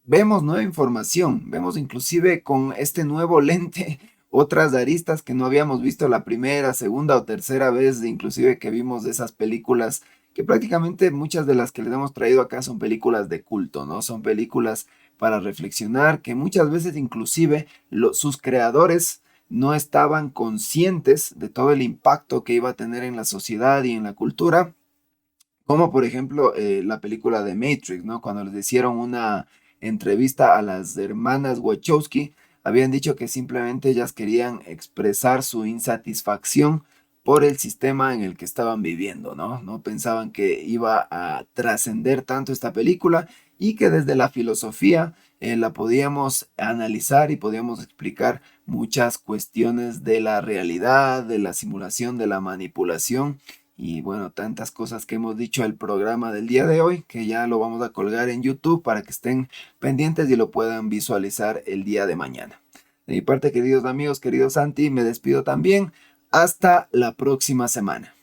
vemos nueva información, vemos inclusive con este nuevo lente otras aristas que no habíamos visto la primera, segunda o tercera vez, inclusive que vimos de esas películas que prácticamente muchas de las que les hemos traído acá son películas de culto, ¿no? Son películas para reflexionar que muchas veces inclusive sus creadores no estaban conscientes de todo el impacto que iba a tener en la sociedad y en la cultura. Como por ejemplo la película de Matrix, ¿no? Cuando les hicieron una entrevista a las hermanas Wachowski, habían dicho que simplemente ellas querían expresar su insatisfacción por el sistema en el que estaban viviendo, ¿no? No pensaban que iba a trascender tanto esta película y que desde la filosofía la podíamos analizar y podíamos explicar muchas cuestiones de la realidad, de la simulación, de la manipulación Y bueno, tantas cosas que hemos dicho el programa del día de hoy, que ya lo vamos a colgar en YouTube para que estén pendientes y lo puedan visualizar el día de mañana. De mi parte, queridos amigos, querido Santi, me despido también. Hasta la próxima semana.